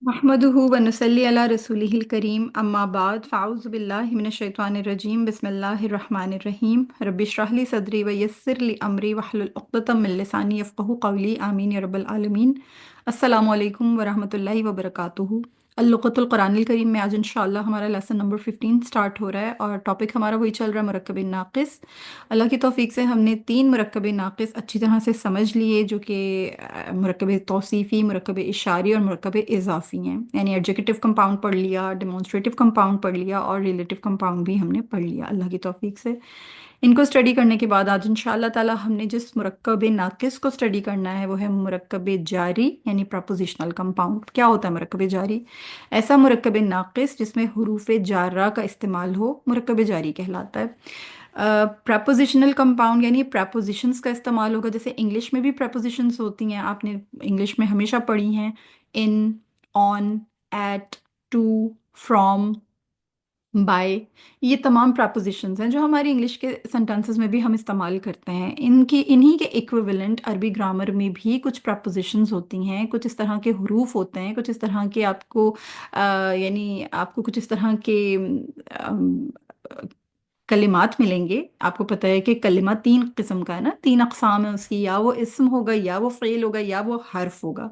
नहमदुहु व नुसल्ली अला रसूलिहिल करीम अम्मा बाद फ़ाउज़ु बिल्लाहि मिनश शैतानिर रजीम बिस्मिल्लाहिर रहमानिर रहीम रब्बि इश्रह ली सदरी व यस्सिर ली अमरी वहलुल उक़्दतम मिन लिसानी यफ़क़हू क़ौली आमीन या रब्बल आलमीन। अस्सलामु अलैकुम व रहमतुल्लाहि व बरकातुहू। अल-लुक़्अतुल क़ुरानिल करीम में आज इंशाअल्लाह हमारा लेसन नंबर 15 स्टार्ट हो रहा है और टॉपिक हमारा वही चल रहा है, मुरक्कब नाक़िस। अल्लाह की तौफ़ीक से हमने 3 मुरक्कब नाक़िस अच्छी तरह से समझ लिए, जो कि मुरक्कब तौसीफ़ी, मुरक्कब इशारी और मुरक्कब इज़ाफ़ी हैं। यानी एडजेक्टिव कंपाउंड पढ़ लिया, डेमोंस्ट्रेटिव कंपाउंड पढ़ लिया और रिलेटिव कंपाउंड भी हमने पढ़ लिया अल्लाह की तौफ़ीक से। इनको स्टडी करने के बाद आज इंशाअल्लाह ताला हमने जिस मुरक्कब नाक़िस को स्टडी करना है वो है मुरक्कब जारी, यानी प्रपोजिशनल कंपाउंड। क्या होता है मुरक्कब जारी? ऐसा मुरक्कब नाक़िस जिसमें हुरूफ जारा का इस्तेमाल हो, मुरक्कब जारी कहलाता है। प्रपोजिशनल कंपाउंड यानी प्रपोजिशंस का इस्तेमाल होगा। जैसे इंग्लिश में भी प्रपोजिशंस होती हैं, आपने इंग्लिश में हमेशा पढ़ी हैं, in, on, at, to, from, by. ये तमाम प्रपोजिशंस हैं जो हमारी इंग्लिश के सेंटेंसेस में भी हम इस्तेमाल करते हैं। इनकी इन्हीं के इक्विवेलेंट अरबी ग्रामर में भी कुछ प्रपोजिशंस होती हैं, कुछ इस तरह के हरूफ होते हैं, कुछ इस तरह के आपको यानी आपको कुछ इस तरह के अम, कलिमात मिलेंगे। आपको पता है कि कलिमा 3 किस्म का है ना, 3 अक़साम है उसकी, या वो इस्म होगा, या वो फ़ेल होगा, या वो हर्फ होगा।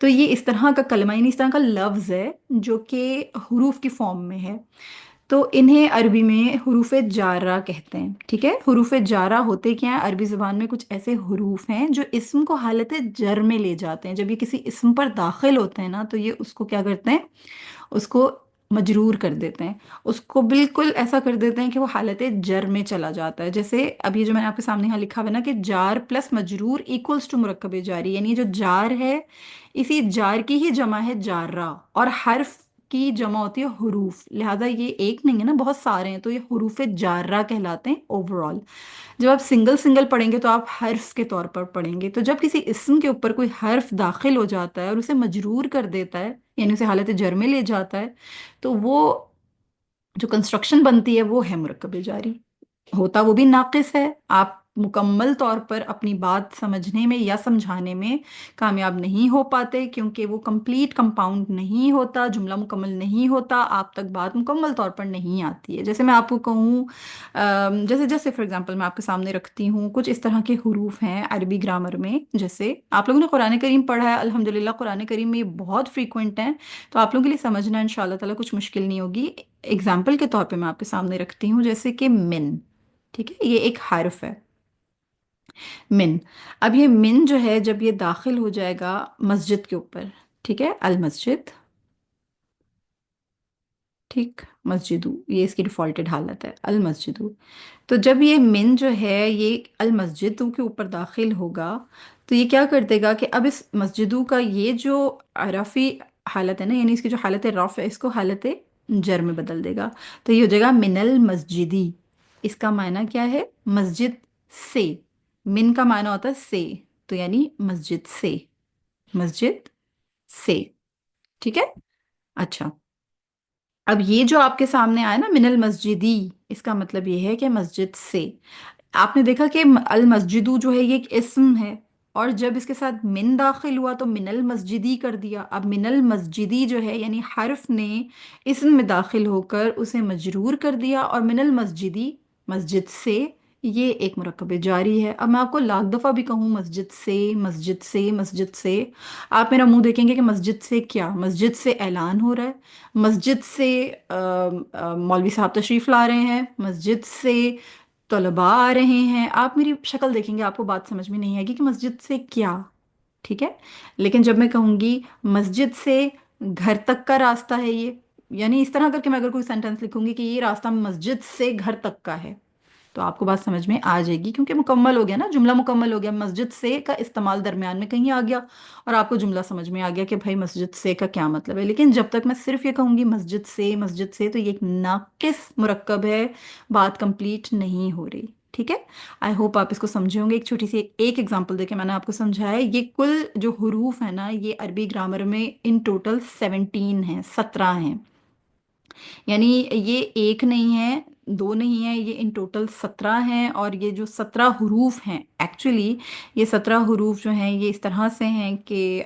तो ये इस तरह का कलिमा यानी इस तरह का लफ्ज़ है जो कि हरूफ की फॉर्म में है। तो इन्हें अरबी में हुरूफ जारा कहते हैं। ठीक है, हुरूफ जारा होते क्या हैं? अरबी ज़ुबान में कुछ ऐसे हुरूफ हैं जो इस्म को हालत जर में ले जाते हैं। जब ये किसी इस्म पर दाखिल होते हैं ना, तो ये उसको क्या करते हैं? उसको मजरूर कर देते हैं, उसको बिल्कुल ऐसा कर देते हैं कि वो हालत जर में चला जाता है। जैसे अब ये जो मैंने आपके सामने यहाँ लिखा हुआ है ना कि जार प्लस मजरूर इक्वल्स टू मुरक्कब जारी, यानी जो जार है इसी जार की ही जमा है जारा, और हर्फ की जमा होती है हुरूफ। लिहाजा ये एक नहीं है ना, बहुत सारे हैं, तो ये हुरूफ जारा कहलाते हैं ओवरऑल। जब आप सिंगल सिंगल पढ़ेंगे तो आप हर्फ के तौर पर पढ़ेंगे। तो जब किसी इस्म के ऊपर कोई हर्फ दाखिल हो जाता है और उसे मजरूर कर देता है, यानी उसे हालत जर में ले जाता है, तो वो जो कंस्ट्रक्शन बनती है वो है मुरक्कब जारी। होता वो भी नाकिस है। आप मुकम्मल तौर पर अपनी बात समझने में या समझाने में कामयाब नहीं हो पाते, क्योंकि वो कंप्लीट कंपाउंड नहीं होता, जुमला मुकम्मल नहीं होता, आप तक बात मुकम्मल तौर पर नहीं आती है। जैसे मैं आपको कहूँ, जैसे जैसे फॉर एग्जांपल मैं आपके सामने रखती हूँ कुछ इस तरह के हुरूफ हैं अरबी ग्रामर में। जैसे आप लोगों ने कुरान करीम पढ़ा है, अल्हम्दुलिल्लाह कुरान करीम में ये बहुत फ्रीक्वेंट हैं, तो आप लोगों के लिए समझना इंशाल्लाह ताला कुछ मुश्किल नहीं होगी। एग्जाम्पल के तौर पे मैं आपके सामने रखती हूँ, जैसे कि मिन। ठीक है, ये एक हर्फ है, मिन। अब ये मिन जो है, जब ये दाखिल हो जाएगा मस्जिद के ऊपर, ठीक है, अल मस्जिद, ठीक, मस्जिदू, ये इसकी डिफॉल्टेड हालत है, अल मस्जिदू। तो जब ये मिन जो है ये अल मस्जिदू के ऊपर दाखिल होगा, तो ये क्या कर देगा कि अब इस मस्जिदू का ये जो रफ़ी हालत है ना, यानी इसकी जो हालत रफ़ है, इसको हालत जर में बदल देगा। तो ये हो जाएगा मिनल मस्जिदी। इसका मायना क्या है? मस्जिद से। मिन का मायना होता है से, तो यानी मस्जिद से, मस्जिद से। ठीक है, अच्छा। अब ये जो आपके सामने आया ना मिनल मस्जिदी, इसका मतलब ये है कि मस्जिद से। आपने देखा कि अल मस्जिदू जो है ये एक इस्म है, और जब इसके साथ मिन दाखिल हुआ तो मिनल मस्जिदी कर दिया। अब मिनल मस्जिदी जो है यानी हर्फ ने इस्म में दाखिल होकर उसे मजरूर कर दिया, और मिनल मस्जिदी, मस्जिद से, ये एक मुरक्कब जारी है। अब मैं आपको लाख दफ़ा भी कहूँ मस्जिद से, मस्जिद से, मस्जिद से, आप मेरा मुंह देखेंगे कि मस्जिद से क्या? मस्जिद से ऐलान हो रहा है, मस्जिद से मौलवी साहब तशरीफ़ ला रहे हैं, मस्जिद से तलबा आ रहे हैं। आप मेरी शक्ल देखेंगे आपको बात समझ में नहीं आएगी कि मस्जिद से क्या। ठीक है, लेकिन जब मैं कहूँगी मस्जिद से घर तक का रास्ता है ये, यानी इस तरह करके मैं अगर कोई सेंटेंस लिखूंगी कि ये रास्ता मस्जिद से घर तक का है, तो आपको बात समझ में आ जाएगी, क्योंकि मुकम्मल हो गया ना, जुमला मुकम्मल हो गया। मस्जिद से का इस्तेमाल दरमियान में कहीं आ गया और आपको जुमला समझ में आ गया कि भाई मस्जिद से का क्या मतलब है। लेकिन जब तक मैं सिर्फ ये कहूंगी मस्जिद से, मस्जिद से, तो ये एक नाकिस मुरक्कब है, बात कंप्लीट नहीं हो रही। ठीक है, आई होप आप इसको समझे होंगे। एक छोटी सी एक एग्जांपल देके मैंने आपको समझाया। ये कुल जो हुरूफ है ना, ये अरबी ग्रामर में इन टोटल 17 हैं, 17 हैं। यानी ये एक नहीं है, दो नहीं है, ये इन टोटल 17 हैं। और ये जो 17 हरूफ हैं, एक्चुअली ये 17 हरूफ जो हैं ये इस तरह से हैं कि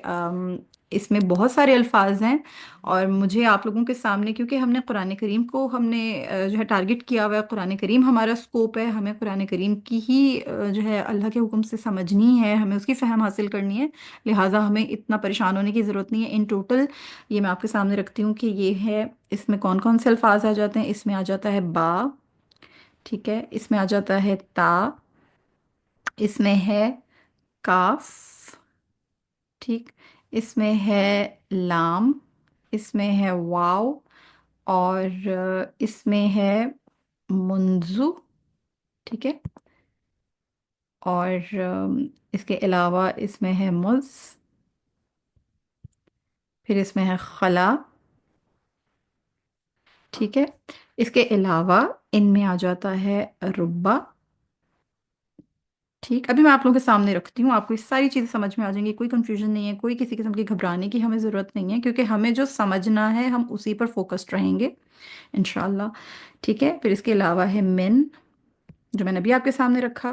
اس میں بہت سارے الفاظ ہیں، اور مجھے آپ لوگوں کے سامنے، کیونکہ ہم نے قرآن کریم کو ہم نے جو ہے ٹارگٹ کیا ہوا ہے، قرآن کریم ہمارا سکوپ ہے، ہمیں قرآن کریم کی ہی جو ہے اللہ کے حکم سے سمجھنی ہے، ہمیں اس کی فہم حاصل کرنی ہے، لہٰذا ہمیں اتنا پریشان ہونے کی ضرورت نہیں ہے۔ ان ٹوٹل یہ میں آپ کے سامنے رکھتی ہوں کہ یہ ہے، اس میں کون کون سے الفاظ آ جاتے ہیں۔ اس میں آ جاتا ہے با، ٹھیک ہے، اس میں آ جاتا ہے تا، اس میں ہے کاف، ٹھیک، اس میں ہے لام، اس میں ہے واو، اور اس میں ہے منزو، ٹھیک ہے، اور اس کے علاوہ اس میں ہے مز، پھر اس میں ہے خلا، ٹھیک ہے، اس کے علاوہ ان میں آ جاتا ہے ربا، ٹھیک۔ ابھی میں آپ لوگوں کے سامنے رکھتی ہوں، آپ کو یہ ساری چیزیں سمجھ میں آ جائیں گی، کوئی کنفیوژن نہیں ہے، کوئی کسی قسم کی گھبرانے کی ہمیں ضرورت نہیں ہے، کیونکہ ہمیں جو سمجھنا ہے ہم اسی پر فوکسڈ رہیں گے انشاءاللہ، ٹھیک ہے۔ پھر اس کے علاوہ ہے من، جو میں نے ابھی آپ کے سامنے رکھا،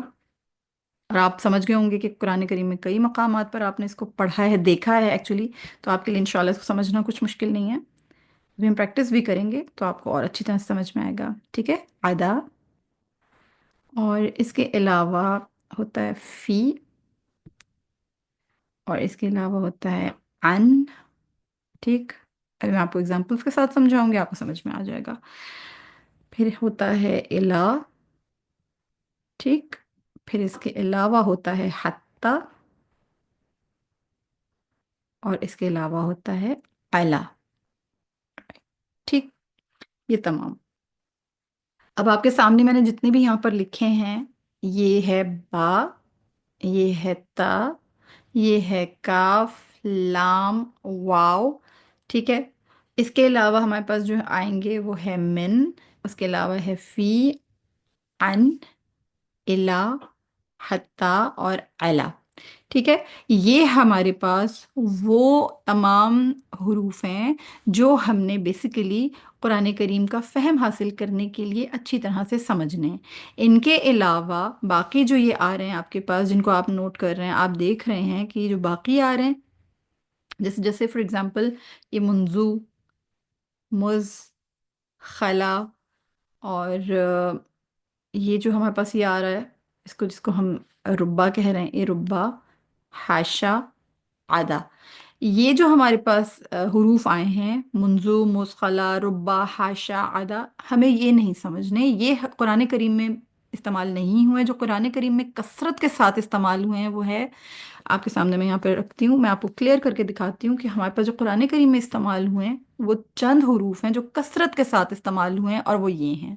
اور آپ سمجھ گئے ہوں گے کہ قرآن کریم میں کئی مقامات پر آپ نے اس کو پڑھا ہے، دیکھا ہے ایکچولی، تو آپ کے لیے انشاءاللہ اس کو سمجھنا کچھ مشکل نہیں ہے، ابھی ہم پریکٹس بھی کریں گے تو آپ کو اور اچھی طرح سے سمجھ میں آئے گا، ٹھیک ہے۔ ادا، اور اس کے علاوہ ہوتا ہے فی، اور اس کے علاوہ ہوتا ہے ان، ٹھیک، ابھی میں آپ کو ایگزامپلس کے ساتھ سمجھاؤں گی، آپ کو سمجھ میں آ جائے گا۔ پھر ہوتا ہے الا، ٹھیک، پھر اس کے علاوہ ہوتا ہے حتی، اور اس کے علاوہ ہوتا ہے الا، ٹھیک، یہ تمام۔ اب آپ کے سامنے میں نے جتنے بھی یہاں پر لکھے ہیں، یہ ہے با، یہ ہے تا، یہ ہے کاف، لام، واو، ٹھیک ہے۔ اس کے علاوہ ہمارے پاس جو آئیں گے وہ ہے من، اس کے علاوہ ہے فی، ان، الا، حتی، اور الا، ٹھیک ہے۔ یہ ہمارے پاس وہ تمام حروف ہیں جو ہم نے بیسیکلی قرآن کریم کا فہم حاصل کرنے کے لیے اچھی طرح سے سمجھنے ہیں۔ ان کے علاوہ باقی جو یہ آ رہے ہیں آپ کے پاس، جن کو آپ نوٹ کر رہے ہیں، آپ دیکھ رہے ہیں کہ جو باقی آ رہے ہیں، جیسے جیسے فار ایگزامپل یہ منزو، مز، خلا، اور یہ جو ہمارے پاس یہ آ رہا ہے، اس کو جس کو ہم ربا کہہ رہے ہیں، یہ ربا، حاشا، عدا، یہ جو ہمارے پاس حروف آئے ہیں، منزو، مسخلا، ربا، حاشا، عدا، ہمیں یہ نہیں سمجھنے، یہ قرآن کریم میں استعمال نہیں ہوئے۔ جو قرآن کریم میں کثرت کے ساتھ استعمال ہوئے ہیں وہ ہے، آپ کے سامنے میں یہاں پہ رکھتی ہوں، میں آپ کو کلیئر کر کے دکھاتی ہوں کہ ہمارے پاس جو قرآن کریم میں استعمال ہوئے ہیں وہ چند حروف ہیں جو کثرت کے ساتھ استعمال ہوئے ہیں، اور وہ یہ ہیں،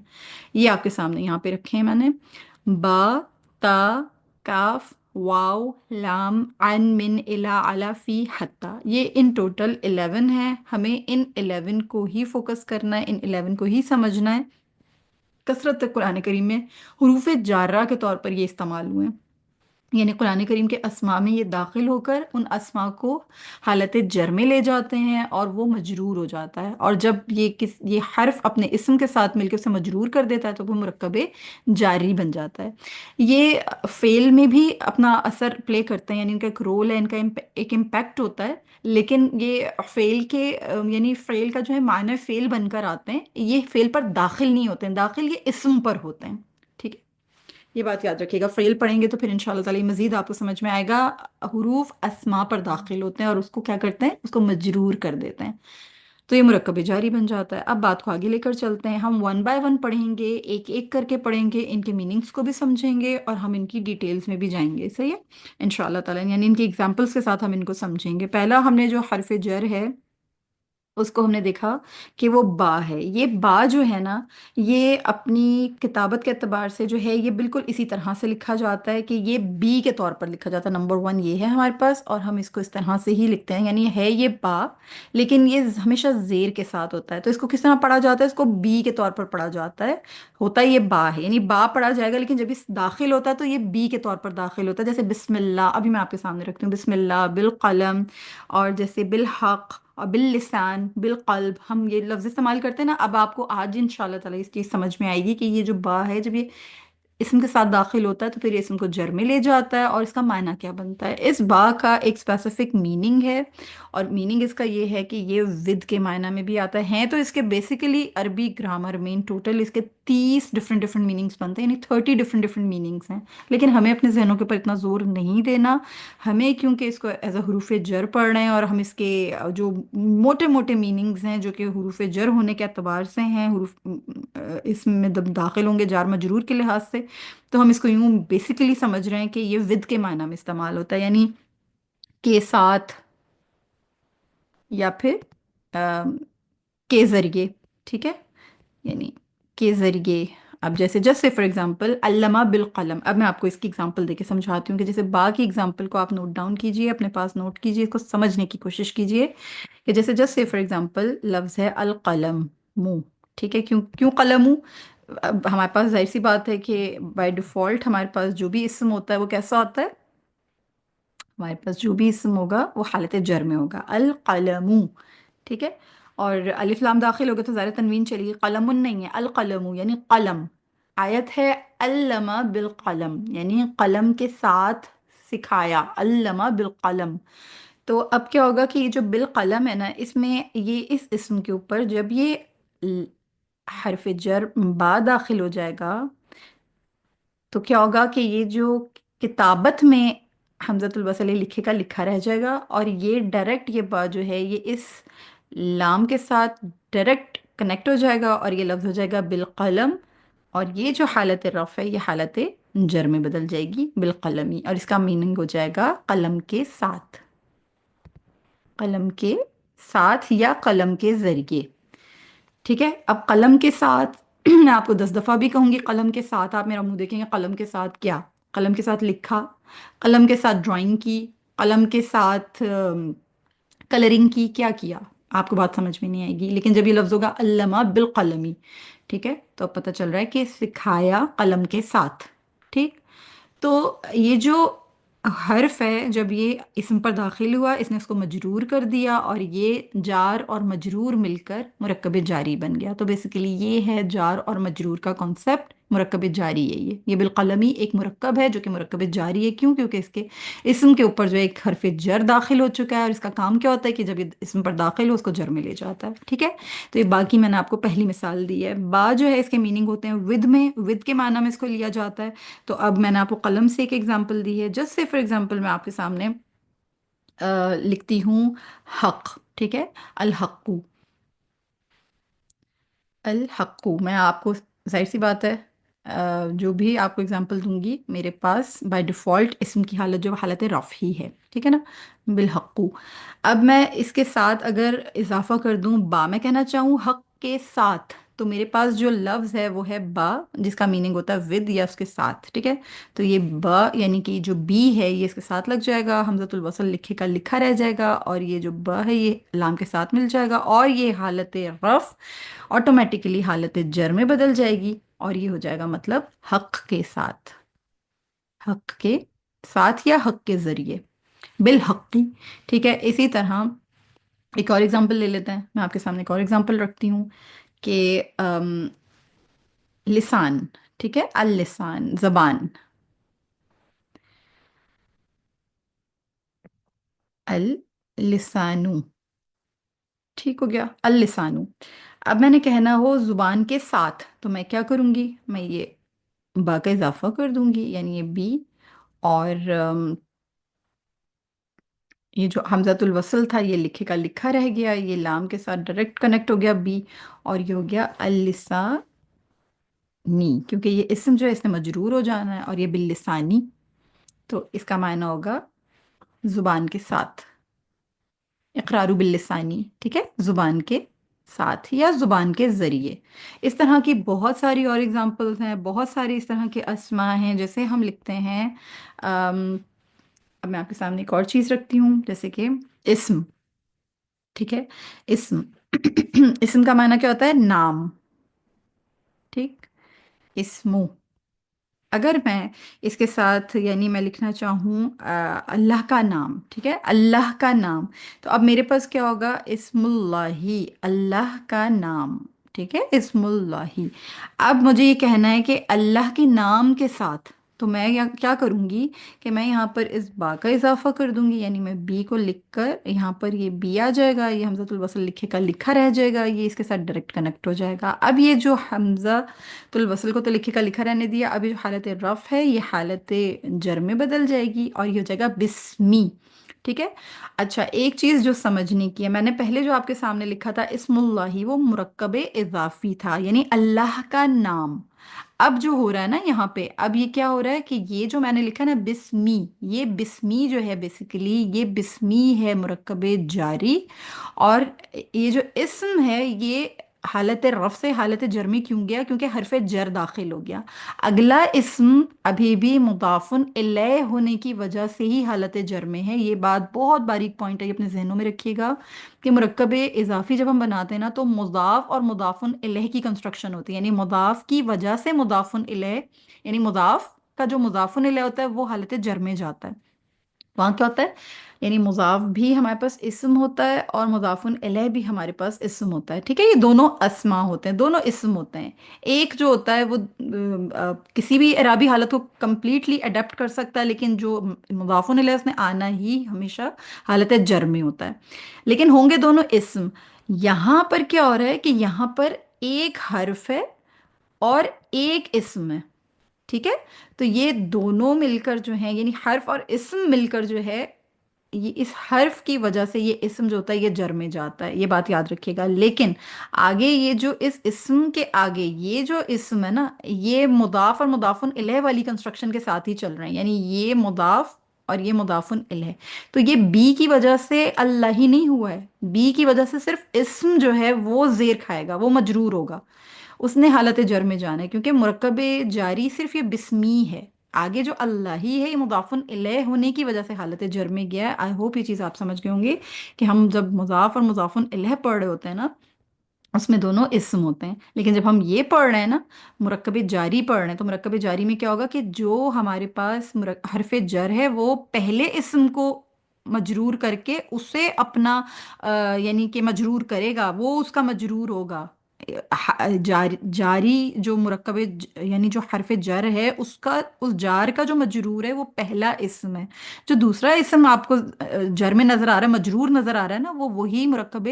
یہ آپ کے سامنے یہاں پہ رکھے ہیں میں نے، با، تا، کاف، واو، لام، عن، من، الا، علا، فی، حتی، یہ ان ٹوٹل 11 ہیں۔ ہمیں ان 11 کو ہی فوکس کرنا ہے، ان 11 کو ہی سمجھنا ہے۔ کثرت قرآن کریم میں حروف جارہ کے طور پر یہ استعمال ہوئے ہیں، یعنی قرآن کریم کے اسما میں یہ داخل ہو کر ان اسما کو حالت جر میں لے جاتے ہیں، اور وہ مجرور ہو جاتا ہے، اور جب یہ حرف اپنے اسم کے ساتھ مل کے اسے مجرور کر دیتا ہے تو وہ مرکب جاری بن جاتا ہے۔ یہ فعل میں بھی اپنا اثر پلے کرتے ہیں، یعنی ان کا ایک رول ہے، ان کا ایک امپیکٹ ہوتا ہے، لیکن یہ فعل کے یعنی فعل کا جو ہے معنی فعل بن کر آتے ہیں، یہ فعل پر داخل نہیں ہوتے ہیں، داخل یہ اسم پر ہوتے ہیں، ٹھیک ہے۔ یہ بات یاد رکھیے گا، فعل پڑھیں گے تو پھر انشاءاللہ تعالی مزید آپ کو سمجھ میں آئے گا، حروف اسما پر داخل ہوتے ہیں اور اس کو کیا کرتے ہیں، اس کو مجرور کر دیتے ہیں، تو یہ مرکب جاری بن جاتا ہے۔ اب بات کو آگے لے کر چلتے ہیں، ہم ون بائی ون پڑھیں گے، ایک ایک کر کے پڑھیں گے، ان کے میننگز کو بھی سمجھیں گے، اور ہم ان کی ڈیٹیلز میں بھی جائیں گے، صحیح ہے انشاءاللہ تعالی، یعنی ان کی ایگزامپلس کے ساتھ ہم ان کو سمجھیں گے۔ پہلا ہم نے جو حرف جر ہے اس کو ہم نے دیکھا کہ وہ با ہے۔ یہ با جو ہے نا، یہ اپنی کتابت کے اعتبار سے جو ہے یہ بالکل اسی طرح سے لکھا جاتا ہے کہ یہ بی کے طور پر لکھا جاتا ہے، نمبر ون یہ ہے ہمارے پاس، اور ہم اس کو اس طرح سے ہی لکھتے ہیں، یعنی ہے یہ با، لیکن یہ ہمیشہ زیر کے ساتھ ہوتا ہے، تو اس کو کس طرح پڑھا جاتا ہے، اس کو بی کے طور پر پڑھا جاتا ہے، ہوتا ہے یہ با ہے، یعنی با پڑھا جائے گا، لیکن جب اس داخل ہوتا ہے تو یہ بی کے طور پر داخل ہوتا ہے، جیسے بسم اللہ، ابھی میں آپ کے سامنے رکھتی ہوں، بسم اللہ، بالقلم، اور جیسے بالحق اور باللسان، بالقلب، ہم یہ لفظ استعمال کرتے ہیں نا، اب آپ کو آج انشاءاللہ تعالی اس چیز سمجھ میں آئے گی کہ یہ جو با ہے جب یہ اسم کے ساتھ داخل ہوتا ہے تو پھر یہ اسم کو جر میں لے جاتا ہے، اور اس کا معنی کیا بنتا ہے۔ اس با کا ایک اسپیسیفک میننگ ہے، اور میننگ اس کا یہ ہے کہ یہ ود کے معنی میں بھی آتا ہے تو اس کے بیسیکلی عربی گرامر میں ٹوٹل اس کے 30 ڈفرینٹ ڈفرینٹ میننگس بنتے ہیں، یعنی 30 ڈفرینٹ ڈفرینٹ میننگس ہیں، لیکن ہمیں اپنے ذہنوں کے اوپر اتنا زور نہیں دینا، ہمیں کیونکہ اس کو ایز اے حروف جر پڑھ رہے ہیں اور ہم اس کے جو موٹے موٹے میننگز ہیں جو کہ حروف جر ہونے کے اعتبار سے ہیں، حروف اس میں داخل ہوں گے جار مجرور کے لحاظ سے، تو ہم اس کو یوں بیسیکلی سمجھ رہے ہیں کہ یہ ود کے معنی میں استعمال ہوتا ہے، یعنی کے ساتھ یا پھر کے ذریعے، ٹھیک ہے، یعنی کے ذریعے۔ اب جیسے جیسے فار ایگزامپل علامہ بالقلم، اب میں آپ کو اس کی ایگزامپل دے کے سمجھاتی ہوں کہ جیسے با کی ایگزامپل کو آپ نوٹ ڈاؤن کیجئے، اپنے پاس نوٹ کیجئے، اس کو سمجھنے کی کوشش کیجئے کہ جیسے جیسے فار ایگزامپل لفظ ہے القلم منہ، ٹھیک ہے، کیوں کیوں قلم ہوں؟ اب ہمارے پاس ظاہر سی بات ہے کہ بائی ڈیفالٹ ہمارے پاس جو بھی اسم ہوتا ہے وہ کیسا ہوتا ہے، ہمارے پاس جو بھی اسم ہوگا وہ حالت جر میں ہوگا، القلم، ٹھیک ہے، اور الف لام داخل ہوگا تو ظاہر تنوین چلے گی، قلم نہیں ہے، القلم یعنی قلم، آیت ہے علمہ بالقلم یعنی قلم کے ساتھ سکھایا، علمہ بالقلم، تو اب کیا ہوگا کہ یہ جو بالقلم ہے نا، اس میں یہ اس اسم کے اوپر جب یہ حرف جر با داخل ہو جائے گا تو کیا ہوگا کہ یہ جو کتابت میں حمزۃ الوصل لکھے کا لکھا رہ جائے گا، اور یہ ڈائریکٹ یہ با جو ہے یہ اس لام کے ساتھ ڈائریکٹ کنیکٹ ہو جائے گا اور یہ لفظ ہو جائے گا بالقلم، اور یہ جو حالت رفع ہے یہ حالت جر میں بدل جائے گی بالقلمی، اور اس کا میننگ ہو جائے گا قلم کے ساتھ، قلم کے ساتھ یا قلم کے ذریعے، ٹھیک ہے۔ اب قلم کے ساتھ میں آپ کو 10 دفعہ بھی کہوں گی قلم کے ساتھ، آپ میرا منہ دیکھیں گے، قلم کے ساتھ کیا؟ قلم کے ساتھ لکھا، قلم کے ساتھ ڈرائنگ کی، قلم کے ساتھ کلرنگ کی، کیا کیا؟ آپ کو بات سمجھ میں نہیں آئے گی، لیکن جب یہ لفظ ہوگا علامہ بالقلمی، ٹھیک ہے، تو اب پتہ چل رہا ہے کہ سکھایا قلم کے ساتھ، ٹھیک، تو یہ جو حرف ہے جب یہ اسم پر داخل ہوا اس نے اس کو مجرور کر دیا اور یہ جار اور مجرور مل کر مرکب جاری بن گیا، تو بیسیکلی یہ ہے جار اور مجرور کا کانسیپٹ، مرکب جاری ہے، یہ بالقلمی ایک مرکب ہے جو کہ مرکب جاری ہے، کیوں؟ کیونکہ اس کے اسم کے اوپر جو ایک حرف جر داخل ہو چکا ہے، اور اس کا کام کیا ہوتا ہے کہ جب یہ اسم پر داخل ہو اس کو جر میں لے جاتا ہے، ٹھیک ہے، تو یہ باقی میں نے آپ کو پہلی مثال دی ہے، با جو ہے اس کے میننگ ہوتے ہیں ود میں، ود کے معنی میں اس کو لیا جاتا ہے، تو اب میں نے آپ کو قلم سے ایک ایگزامپل دی ہے، جس سے فار ایگزامپل میں آپ کے سامنے لکھتی ہوں حق، ٹھیک ہے، الحق، الحق، میں آپ کو ظاہر سی بات ہے جو بھی آپ کو اگزامپل دوں گی میرے پاس بائی ڈیفالٹ اسم کی حالت جو حالت رفع ہی ہے، ٹھیک ہے نا، بالحق، اب میں اس کے ساتھ اگر اضافہ کر دوں با، میں کہنا چاہوں حق کے ساتھ، تو میرے پاس جو لفظ ہے وہ ہے با، جس کا میننگ ہوتا ہے ود یا اس کے ساتھ، ٹھیک ہے، تو یہ با یعنی کہ جو بی ہے یہ اس کے ساتھ لگ جائے گا، حمزۃ الوصل لکھے کا لکھا رہ جائے گا، اور یہ جو با ہے یہ لام کے ساتھ مل جائے گا، اور یہ حالت رفع آٹومیٹیکلی حالت جر میں بدل جائے گی، اور یہ ہو جائے گا مطلب حق کے ساتھ، حق کے ساتھ یا حق کے ذریعے، بالحقی، ٹھیک ہے۔ اسی طرح ایک اور ایگزامپل لے لیتے ہیں، میں آپ کے سامنے ایک اور ایگزامپل رکھتی ہوں کہ لسان، ٹھیک ہے، اللسان، زبان، اللسانو، ٹھیک ہو گیا، اللسانو، اب میں نے کہنا ہو زبان کے ساتھ، تو میں کیا کروں گی، میں یہ با کا اضافہ کر دوں گی، یعنی یہ بی، اور یہ جو حمزۃ الوصل تھا یہ لکھے کا لکھا رہ گیا، یہ لام کے ساتھ ڈائریکٹ کنیکٹ ہو گیا بی، اور یہ ہو گیا اللسانی، کیونکہ یہ اسم جو ہے اس نے مجرور ہو جانا ہے، اور یہ باللسانی، تو اس کا معنی ہوگا زبان کے ساتھ، اقرار باللسانی، ٹھیک ہے، زبان کے ساتھ یا زبان کے ذریعے۔ اس طرح کی بہت ساری اور ایگزامپلز ہیں، بہت ساری اس طرح کے اسما ہیں، جیسے ہم لکھتے ہیں اب میں آپ کے سامنے ایک اور چیز رکھتی ہوں، جیسے کہ اسم، ٹھیک ہے، اسم اسم کا معنی کیا ہوتا ہے؟ نام، ٹھیک، اسمو، اگر میں اس کے ساتھ یعنی میں لکھنا چاہوں اللہ کا نام، ٹھیک ہے، اللہ کا نام، تو اب میرے پاس کیا ہوگا؟ اسم اللہ، اللہ کا نام، ٹھیک ہے، اسم اللہ، اب مجھے یہ کہنا ہے کہ اللہ کے نام کے ساتھ، तो मैं यहाँ क्या करूँगी कि मैं यहाँ पर इस बा का इजाफा कर दूंगी, यानी मैं बी को लिख कर यहाँ पर ये बी आ जाएगा, ये हमज़तुल वसल लिखे का लिखा रह जाएगा, ये इसके साथ डायरेक्ट कनेक्ट हो जाएगा। अब ये जो हमज़तुल वसल को तो लिखे का लिखा रहने दिया, अब ये जो हालत रफ़ है ये हालत जर में बदल जाएगी और ये हो जाएगा बिस्मी। ठीक है। अच्छा, एक चीज़ जो समझने की है, मैंने पहले जो आपके सामने लिखा था इस्मुल्लाही, वो मुरक्कब इजाफी था, यानी अल्लाह का नाम। अब जो हो रहा है ना यहाँ पे, अब ये क्या हो रहा है कि ये जो मैंने लिखा ना बिस्मी, ये बिस्मी जो है बेसिकली ये बिस्मी है मुरक्कबे जारी। और ये जो इस्म है ये हालत रफ से हालत जर में क्यों गया, क्योंकि हरफ जर दाखिल हो गया। अगला इस्म अभी भी मुदाफुन इलैह होने की वजह से ही हालत जर में है। ये बात बहुत बारीक पॉइंट है, ये अपने जहनों में रखिएगा कि मुरक्कब इजाफी जब हम बनाते हैं ना तो मुदाफ और मुदाफुन इलैह की कंस्ट्रक्शन होती है, यानी मुदाफ की वजह से मुदाफुन इलैह, यानी मुदाफ का जो मुदाफुन इलैह होता है वो हालत जर में जाता है। वहाँ क्या होता है, यानी मुजाफ भी हमारे पास इस्म होता है और मुजाफुन इलैह भी हमारे पास इस्म होता है। ठीक है, ये दोनों अस्मा होते हैं, दोनों इस्म होते हैं। एक जो होता है वो किसी भी एराबी हालत को कंप्लीटली अडेप्ट कर सकता है, लेकिन जो मुजाफुन इलैह उसने आना ही हमेशा हालत जर में होता है, लेकिन होंगे दोनों इस्म। यहाँ पर क्या हो रहा है कि यहाँ पर एक हर्फ है और एक इस्म है। ठीक है, तो ये दोनों मिलकर जो है, यानी हर्फ और इस्म मिलकर जो है, ये इस हर्फ की वजह से ये इस्म जो होता है ये जर में जाता है, ये बात याद रखिएगा। लेकिन आगे ये जो इस इस्म के आगे ये जो इस्म है ना, ये मुदाफ और मुदाफुन इलैह वाली कंस्ट्रक्शन के साथ ही चल रहे हैं, यानी ये मुदाफ और ये मुदाफुन इलैह। तो ये बी की वजह से अल्लाह ही नहीं हुआ है, बी की वजह से सिर्फ इस्म जो है वो जेर खाएगा, वो मजरूर होगा, उसने हालत जर में जाना है, क्योंकि मुरक्कब जारी सिर्फ ये बिस्मी है। आगे जो अल्लाह ही है ये मुदाफुन इलैह होने की वजह से हालत जर में गया है। आई होप ये चीज़ आप समझ गए होंगे कि हम जब मुजाफ और मुजाफुन इलैह पढ़ रहे होते हैं ना उसमें दोनों इस्म होते हैं, लेकिन जब हम ये पढ़ रहे हैं ना मुरक्कब जारी पढ़ रहे हैं, तो मुरक्कब जारी में क्या होगा कि जो हमारे पास हरफ जर है वो पहले इस्म को मजरूर करके उसे अपना यानी कि मजरूर करेगा, वो उसका मजरूर होगा। जारी जो मुरक्कब यानी जो हरफ जर है उसका, उस जार का जो मजरूर है वो पहला इस्म है। जो दूसरा इस्म आपको जर में नजर आ रहा है, मजरूर नजर आ रहा है ना, वो वही मुरक्कब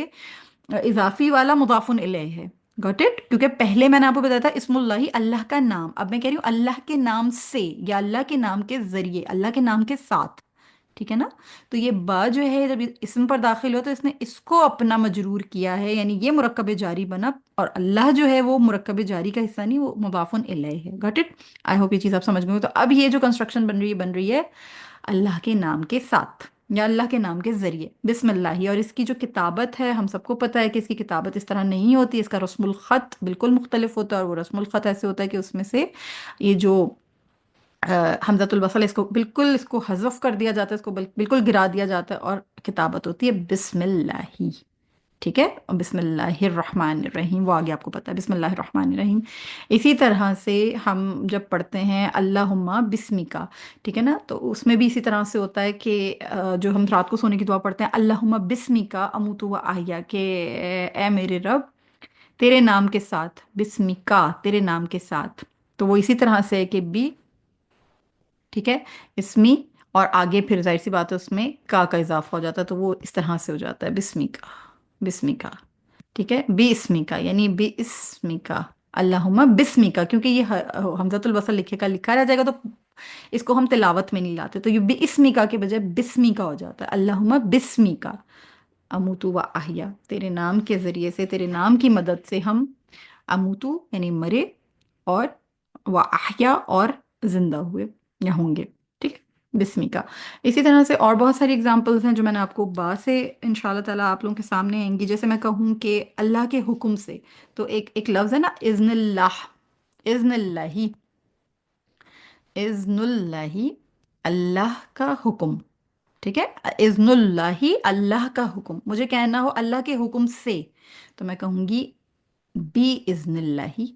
इजाफी वाला मुदाफुन इलैह है। गॉट इट, क्योंकि पहले मैंने आपको बताया था इस्मुल्लाही अल्लाह का नाम, अब मैं कह रही हूँ अल्लाह के नाम से या अल्लाह के नाम के जरिए, अल्लाह के नाम के साथ। ठीक है ना, तो ये बा जो है जब इसम पर दाखिल हो तो इसने इसको अपना मजरूर किया है, यानी ये मुरक्कब जारी बना, और अल्लाह जो है वो मुरक्कब जारी का हिस्सा नहीं, वो मुदाफुन इलैह है। गॉट इट, आई होप ये चीज़ आप समझ गए हो। तो अब ये जो कंस्ट्रक्शन बन रही है अल्लाह के नाम के साथ या अल्लाह के नाम के जरिए, बिस्मिल्लाह। और इसकी जो किताबत है हम सबको पता है कि इसकी किताबत इस तरह नहीं होती, इसका रस्मुल ख़त बिल्कुल मुख्तलिफ होता है, और वो रस्मुल ख़त ऐसे होता है कि उसमें से ये जो हमज़तुल वसल इसको बिल्कुल इसको हज़फ कर दिया जाता है, इसको बिल्कुल गिरा दिया जाता है, और किताबत होती है बिस्मिल्लाही। ठीक है, और बिस्मिल्लाहिर्रहमानिर्रहीम वो आगे आपको पता है, बिस्मिल्लाहिर्रहमानिर्रहीम। इसी तरह से हम जब पढ़ते हैं अल्लाहुम्मा बिस्मिका, ठीक है ना, तो उसमें भी इसी तरह से होता है कि जो हम रात को सोने की दुआ पढ़ते हैं अल्लाहुम्मा बिस्मिका अमूतु व आहिया, के ए मेरे रब तेरे नाम के साथ, बिस्मिका तेरे नाम के साथ। तो वो इसी तरह से है कि बी, ठीक है, इसमी, और आगे फिर जाहिर सी बात है उसमें का इजाफा हो जाता है, तो वो इस तरह से हो जाता है बिस्मिका, बिस्मिका। ठीक है, बिस्मिका यानी बिस्मिका, अल्लाहुम्मा बिस्मिका, क्योंकि ये हमजतुल वसल लिखे का लिखा रह जाएगा, तो इसको हम तिलावत में नहीं लाते, तो ये बिस्मिका के बजाय बिस्मिका हो जाता है, अल्लाहुम्मा बिस्मिका अमूतु व अहिया, तेरे नाम के जरिए से, तेरे नाम की मदद से हम अमूतु यानी मरे, और व अहिया और जिंदा हुए या होंगे। ठीक है, बिस्मिका। इसी तरह से और बहुत सारी एग्जांपल्स हैं जो मैंने आपको बा से इंशाल्लाह ताला आप लोगों के सामने आएंगी। जैसे मैं कहूँ कि अल्लाह के हुक्म से, तो एक लफ्ज़ है ना इज़्निल्लाह, इज़्निल्लाही, इज़्नुल्लाही अल्लाह का हुक्म। ठीक है, इज़्नुल्लाही अल्लाह का हुक्म, मुझे कहना हो अल्लाह के हुक्म से, तो मैं कहूँगी बी इज़्निल्लाही,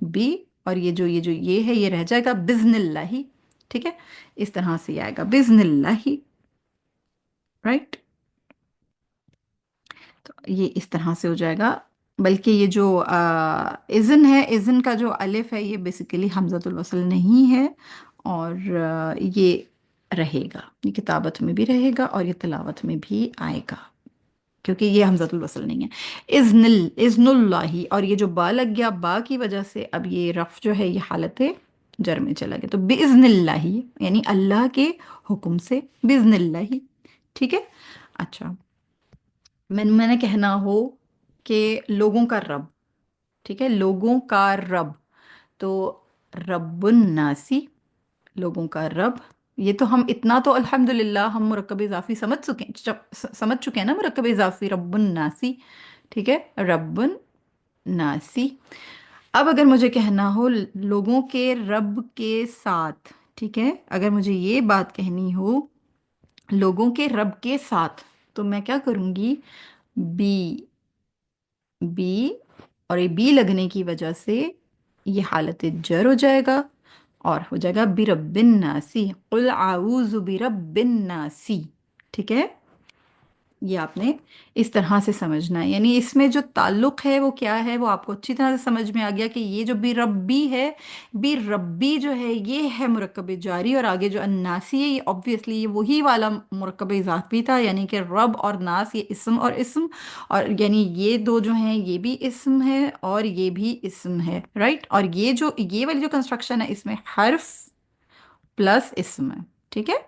बी, और ये है ये रह जाएगा बिज़्निल्लाही। ठीक है, इस तरह से ये आएगा बिज़्निल्लाही, राइट। तो ये इस तरह से हो जाएगा। बल्कि ये जो इज़न है, इज़न का जो अलिफ है ये बेसिकली हमज़तुल वसल नहीं है, اور یہ رہے گا، یہ کتابت میں بھی رہے گا اور یہ تلاوت میں بھی آئے گا، کیونکہ یہ حمزۃ الوصل نہیں ہے۔ اذن اللہ، اور یہ جو با لگ گیا، با کی وجہ سے اب یہ رف جو ہے یہ حالت جر میں چلا گیا، تو باذن اللہ یعنی اللہ کے حکم سے، باذن اللہ، ٹھیک ہے۔ اچھا، میں نے کہنا ہو کہ لوگوں کا رب، ٹھیک ہے، لوگوں کا رب، تو رب الناسی، لوگوں کا رب، یہ تو ہم اتنا تو الحمدللہ ہم مرکب اضافی سمجھ چکے ہیں نا، مرکب اضافی رب الناسی، ٹھیک ہے، رب الناسی۔ اب اگر مجھے کہنا ہو لوگوں کے رب کے ساتھ، ٹھیک ہے، اگر مجھے یہ بات کہنی ہو لوگوں کے رب کے ساتھ، تو میں کیا کروں گی؟ بی، بی، اور یہ بی لگنے کی وجہ سے یہ حالت جر ہو جائے گا، اور ہو جائے گا برب الناسی، قل اعوذ برب الناسی، ٹھیک ہے۔ یہ آپ نے اس طرح سے سمجھنا ہے، یعنی اس میں جو تعلق ہے وہ کیا ہے، وہ آپ کو اچھی طرح سے سمجھ میں آ گیا کہ یہ جو بی ربی ہے، بی ربی جو ہے یہ ہے مرکب جاری، اور آگے جو الناسی ہے یہ obviously یہ وہی والا مرکب اضافی تھا، یعنی کہ رب اور ناس یہ اسم اور اسم، اور یعنی یہ دو جو ہیں یہ بھی اسم ہے اور یہ بھی اسم ہے، رائٹ، اور یہ جو یہ والی جو کنسٹرکشن ہے اس میں حرف پلس اسم ہے، ٹھیک ہے۔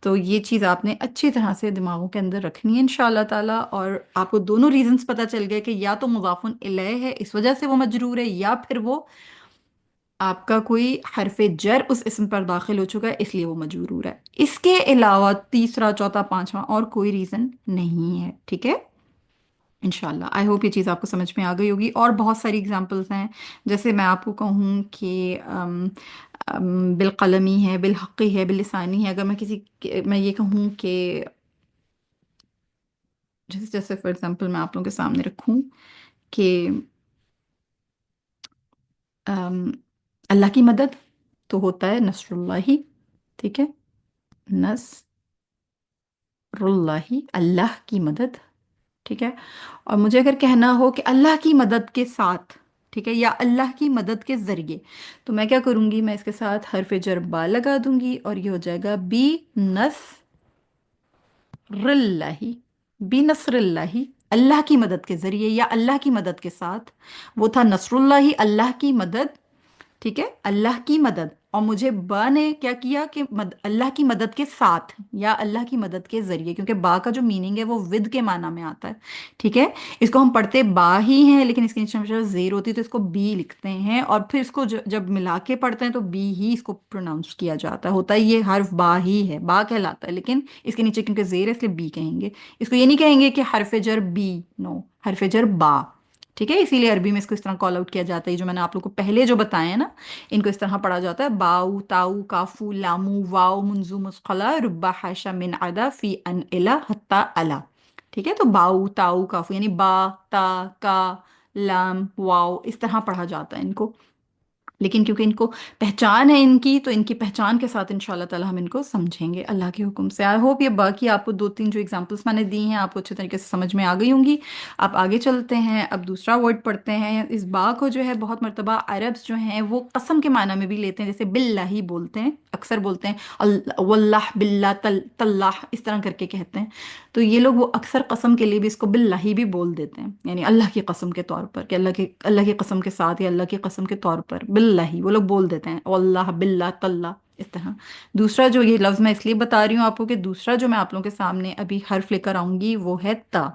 تو یہ چیز آپ نے اچھی طرح سے دماغوں کے اندر رکھنی ہے انشاءاللہ تعالیٰ، اور آپ کو دونوں ریزنز پتہ چل گئے کہ یا تو مضاف الیہ ہے اس وجہ سے وہ مجرور ہے، یا پھر وہ آپ کا کوئی حرف جر اس اسم پر داخل ہو چکا ہے اس لیے وہ مجرور ہے۔ اس کے علاوہ تیسرا، چوتھا، پانچواں اور کوئی ریزن نہیں ہے، ٹھیک ہے۔ انشاءاللہ آئی ہوپ یہ چیز آپ کو سمجھ میں آ گئی ہوگی، اور بہت ساری اگزامپلس ہیں، جیسے میں آپ کو کہوں کہ بالقلمی ہے، بالحقی ہے، باللسانی ہے، اگر میں میں یہ کہوں کہ جیسے فار ایگزامپل میں آپ لوگوں کے سامنے رکھوں کہ ام، اللہ کی مدد تو ہوتا ہے نصر اللہ، ٹھیک ہے، نصر اللہ، اللہ کی مدد، ٹھیک ہے، اور مجھے اگر کہنا ہو کہ اللہ کی مدد کے ساتھ، ٹھیک ہے، یا اللہ کی مدد کے ذریعے، تو میں کیا کروں گی؟ میں اس کے ساتھ حرف جر با لگا دوں گی، اور یہ ہو جائے گا بی نصر اللہ، بی نصر اللہ، اللہ کی مدد کے ذریعے یا اللہ کی مدد کے ساتھ، وہ تھا نصر اللہ، اللہ کی مدد، ٹھیک ہے، اللہ کی مدد، اور مجھے با نے کیا کیا کہ اللہ کی مدد کے ساتھ یا اللہ کی مدد کے ذریعے، کیونکہ با کا جو میننگ ہے وہ ود کے معنی میں آتا ہے، ٹھیک ہے، اس کو ہم پڑھتے با ہی ہیں لیکن اس کے نیچے ہمیشہ زیر ہوتی ہے تو اس کو بی لکھتے ہیں، اور پھر اس کو جب ملا کے پڑھتے ہیں تو بی ہی اس کو پروناؤنس کیا جاتا ہے، ہوتا ہے یہ حرف با ہی ہے، با کہلاتا ہے، لیکن اس کے نیچے کیونکہ زیر ہے اس لیے بی کہیں گے، اس کو یہ نہیں کہیں گے کہ حرف جر بی، نو، حرف جر با، ٹھیک ہے، اسی لیے عربی میں اس کو اس طرح کال آؤٹ کیا جاتا ہے، جو میں نے آپ لوگوں کو پہلے جو بتائے ہیں نا، ان کو اس طرح پڑھا جاتا ہے، باؤ، تاؤ، کافو، لامو، واؤ، منزو، مسقلہ، ربا، حاشا، من، عدا، فی، ان، الا، حتی، الا، ٹھیک ہے، تو باؤ، تاؤ، کافو یعنی با، تا، کا، لام، واؤ، اس طرح پڑھا جاتا ہے ان کو، لیکن کیونکہ ان کو پہچان ہے ان کی، تو ان کی پہچان کے ساتھ انشاءاللہ تعالی ہم ان کو سمجھیں گے اللہ کے حکم سے۔ آئی ہوپ یہ باقی آپ کو دو تین جو ایگزامپلس میں نے دی ہیں آپ کو اچھے طریقے سے سمجھ میں آ گئی ہوں گی۔ آپ آگے چلتے ہیں، اب دوسرا ورڈ پڑھتے ہیں۔ اس با کو جو ہے بہت مرتبہ عربس جو ہیں وہ قسم کے معنی میں بھی لیتے ہیں، جیسے باللہ بولتے ہیں، اکثر بولتے ہیں واللہ، باللہ، تاللہ، اس طرح کر کے کہتے ہیں، تو یہ لوگ وہ اکثر قسم کے لیے بھی اس کو باللہ بھی بول دیتے ہیں، یعنی اللہ کی قسم کے طور پر، کہ اللہ کی قسم کے ساتھ یا اللہ کی قسم کے طور پر باللہ وہ لوگ بول دیتے ہیں، واللہ، باللہ، تاللہ، اس طرح۔ دوسرا جو یہ لفظ میں اس لیے بتا رہی ہوں آپ کو کہ دوسرا جو میں آپ لوگوں کے سامنے ابھی حرف لے کر آؤں گی وہ ہے تا،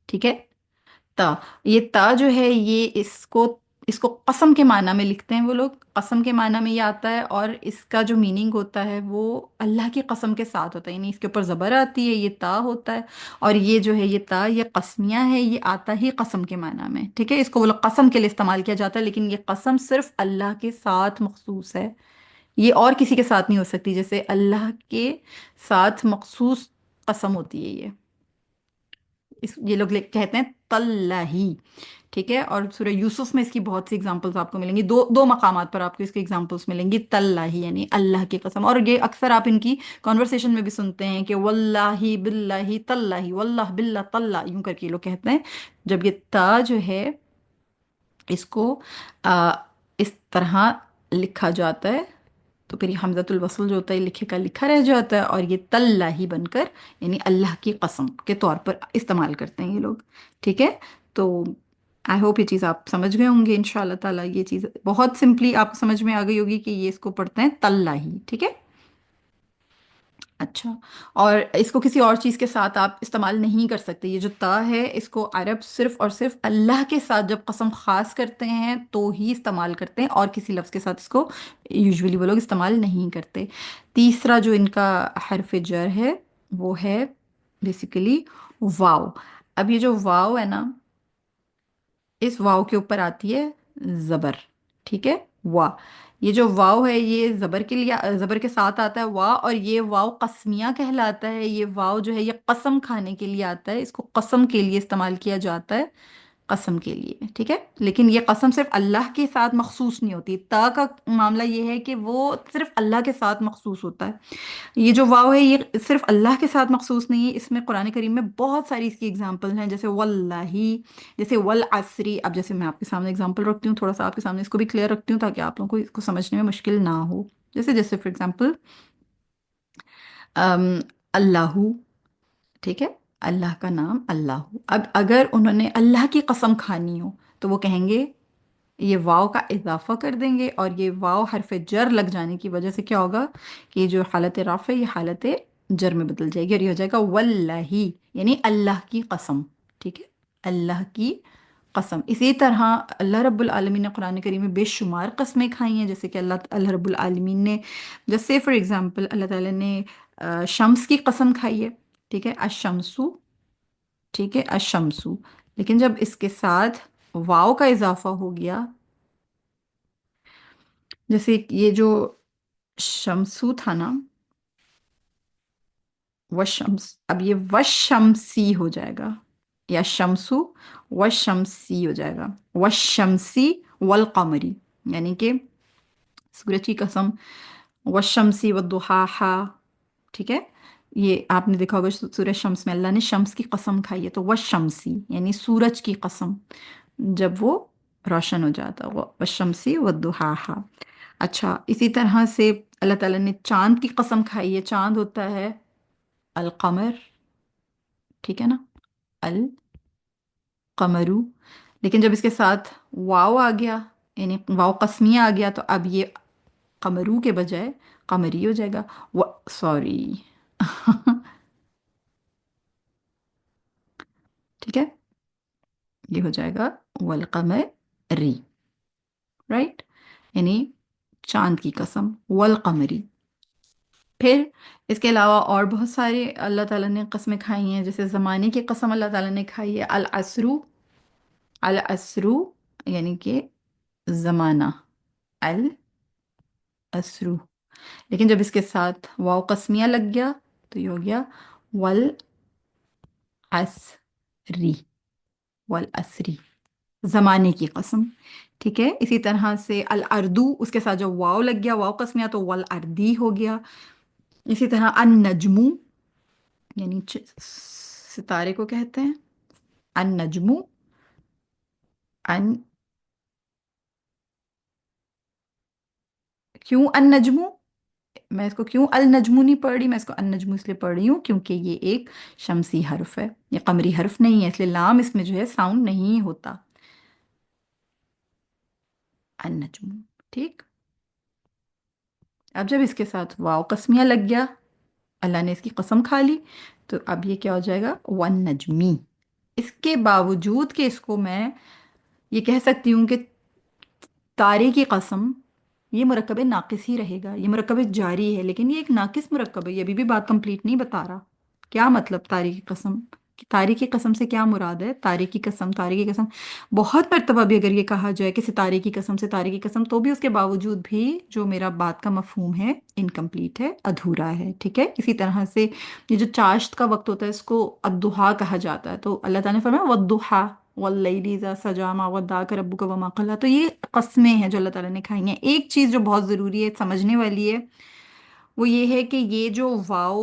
ٹھیک ہے، تا، یہ تا جو ہے یہ اس کو قسم کے معنی میں لکھتے ہیں وہ لوگ، قسم کے معنی میں یہ آتا ہے، اور اس کا جو میننگ ہوتا ہے وہ اللہ کی قسم کے ساتھ ہوتا ہے، یعنی اس کے اوپر زبر آتی ہے، یہ تا ہوتا ہے، اور یہ جو ہے یہ تا یہ قسمیہ ہے، یہ آتا ہی قسم کے معنی میں، ٹھیک ہے، اس کو وہ لوگ قسم کے لیے استعمال کیا جاتا ہے، لیکن یہ قسم صرف اللہ کے ساتھ مخصوص ہے، یہ اور کسی کے ساتھ نہیں ہو سکتی، جیسے اللہ کے ساتھ مخصوص قسم ہوتی ہے یہ، یہ لوگ کہتے ہیں تلہی، ٹھیک ہے، اور سورہ یوسف میں اس کی بہت سی اگزامپلس آپ کو ملیں گی، دو دو مقامات پر آپ کو اس کی اگزامپلس ملیں گی، تلہی یعنی اللہ کی قسم، اور یہ اکثر آپ ان کی کانورسیشن میں بھی سنتے ہیں کہ واللہ، باللہ، تلہی، واللہ، باللہ، تلہ، یوں کر کے یہ لوگ کہتے ہیں، جب یہ تا جو ہے اس کو اس طرح لکھا جاتا ہے، तो फिर ये हमज़तुल वसल जो होता है लिखे का लिखा रह जाता है, और ये तल्लाही बनकर यानी अल्लाह की कसम के तौर पर इस्तेमाल करते हैं ये लोग। ठीक है। तो आई होप ये चीज़ आप समझ गए होंगे इंशाल्लाह ताला। ये चीज़ बहुत सिंपली आपको समझ में आ गई होगी कि ये इसको पढ़ते हैं तल्लाही। ठीक है। अच्छा। और इसको किसी और चीज़ के साथ आप इस्तेमाल नहीं कर सकते। ये जो ता है इसको अरब सिर्फ और सिर्फ अल्लाह के साथ जब कसम खास करते हैं तो ही इस्तेमाल करते हैं, और किसी लफ्ज़ के साथ इसको यूजुअली वो लोग इस्तेमाल नहीं करते। तीसरा जो इनका हरफ जर है वो है बेसिकली वाव। अब ये जो वाव है ना, इस वाव के ऊपर आती है ज़बर। ठीक है। वाह। ये जो वाव है ये ज़बर के लिए, ज़बर के साथ आता है वाह, और ये वाव कस्मिया कहलाता है। ये वाव जो है ये कसम खाने के लिए आता है, इसको कसम के लिए इस्तेमाल किया जाता है, कसम के लिए। ठीक है। लेकिन ये कसम सिर्फ अल्लाह के साथ मखसूस नहीं होती। ता का मामला ये है कि वो सिर्फ अल्लाह के साथ मखसूस होता है। ये जो वाव है ये सिर्फ अल्लाह के साथ मखसूस नहीं है, इसमें कुरान करीम में बहुत सारी इसकी एग्जांपल हैं, जैसे वल्लाही, जैसे वल असरी। अब जैसे मैं आपके सामने एग्जांपल रखती हूँ, थोड़ा सा आपके सामने इसको भी क्लियर रखती हूँ ताकि आप लोगों को इसको समझने में मुश्किल ना हो। जैसे जैसे फॉर एग्जांपल अल्लाहू। ठीक है। अल्लाह का नाम अल्लाहू। अब अगर उन्होंने अल्लाह की कसम खानी हो तो वो कहेंगे, ये वाव का इजाफा कर देंगे, और ये वाव हरफ जर लग जाने की वजह से क्या होगा कि जो हालत रफ़ है ये हालत जर में बदल जाएगी, और ये हो जाएगा वल्लाही, यानी अल्लाह की कसम। ठीक है। अल्लाह की कसम। इसी तरह अल्लाह रब्बुल आलमीन ने कुरान करीम में बेशुमार कस्में खाई हैं, जैसे कि अल्लाह अल्लाह रब्बुल आलमीन ने, जैसे फॉर एग्जांपल अल्लाह ताला ने शम्स की कसम खाई है। ठीक है। अशम्सु। ठीक है। अशम्सु। लेकिन जब इसके साथ वाव का इजाफा हो गया, जैसे ये जो शम्सु था ना, वशम्स, अब ये वशम्सी हो जाएगा, या शम्सु वशम्सी हो जाएगा। वशम्सी वल कमरी, यानी कि सूरज की कसम। वशम्सी वद्दुहाहा। ठीक है। ये आपने देखा होगा सूरज शम्स में अल्लाह ने शम्स की कसम खाई है, तो वशम्सी यानी सूरज की कसम जब वो रोशन हो जाता, वो वशम्सी वद्दुहाहा। अच्छा। इसी तरह से अल्लाह ताला ने चांद की कसम खाई है। चांद होता है अलकमर। ठीक है ना। अल कमरू। लेकिन जब इसके साथ वाव आ गया, यानी वाव कस्मिया आ गया, तो अब ये कमरू के बजाय कमरी हो जाएगा। वो सॉरी ठीक है। ये हो जाएगा वल कमरी। राइट। यानी चांद की कसम वल कमरी। फिर इसके अलावा और बहुत सारे अल्लाह ताला ने कस्में खाई हैं, जैसे ज़माने की कसम अल्लाह ताला ने खाई है अल असरू। अल असरू यानी कि ज़माना, अल असरू। लेकिन जब इसके साथ वाव कस्मिया लग गया तो ये हो गया वल असरी। वल असरी, ज़माने की कसम। ठीक है। इसी तरह से अल अर्दू, उसके साथ जो वाव लग गया, वाव कस्मिया, तो वल अर्दी हो गया। इसी तरह अन नजमू, यानी सितारे को कहते हैं अन नजमू। अन, क्यों अन नजमू, मैं इसको क्यों अल नजमू नहीं पढ़ रही, मैं इसको अन नजमू इसलिए पढ़ रही हूँ क्योंकि ये एक शमसी हर्फ है, ये कमरी हर्फ नहीं है, इसलिए लाम इसमें जो है साउंड नहीं होता। अन नजमू। ठीक। अब जब इसके साथ वाव कस्मिया लग गया, अल्लाह ने इसकी कसम खा ली, तो अब ये क्या हो जाएगा वन नजमी। इसके बावजूद कि इसको मैं ये कह सकती हूँ कि तारे की कसम, ये मुरक्कब नाकिस ही रहेगा, ये मुरक्कब जारी है, लेकिन ये एक नाकिस मुरक्कब है। ये अभी भी बात कंप्लीट नहीं बता रहा। क्या मतलब तारे की कसम, कि तारे की कसम से क्या मुराद है? तारे की कसम, तारे की कसम, बहुत मर्तबा भी अगर ये कहा जाए कि सितारे की कसम, सितारे की कसम, तो भी उसके बावजूद भी जो मेरा बात का मफहूम है इनकम्प्लीट है, अधूरा है। ठीक है। इसी तरह से ये जो चाश्त का वक्त होता है इसको अद्दुहा कहा जाता है, तो अल्लाह ताला ने फरमाया वद्दुहा वल्लैलि इज़ा सजा मा वद्दाअक रब्बुका वमा क़ला। तो ये कस्में हैं जो अल्लाह ताला ने खाई हैं। एक चीज़ जो बहुत ज़रूरी है समझने वाली है, वो ये है कि ये जो वाव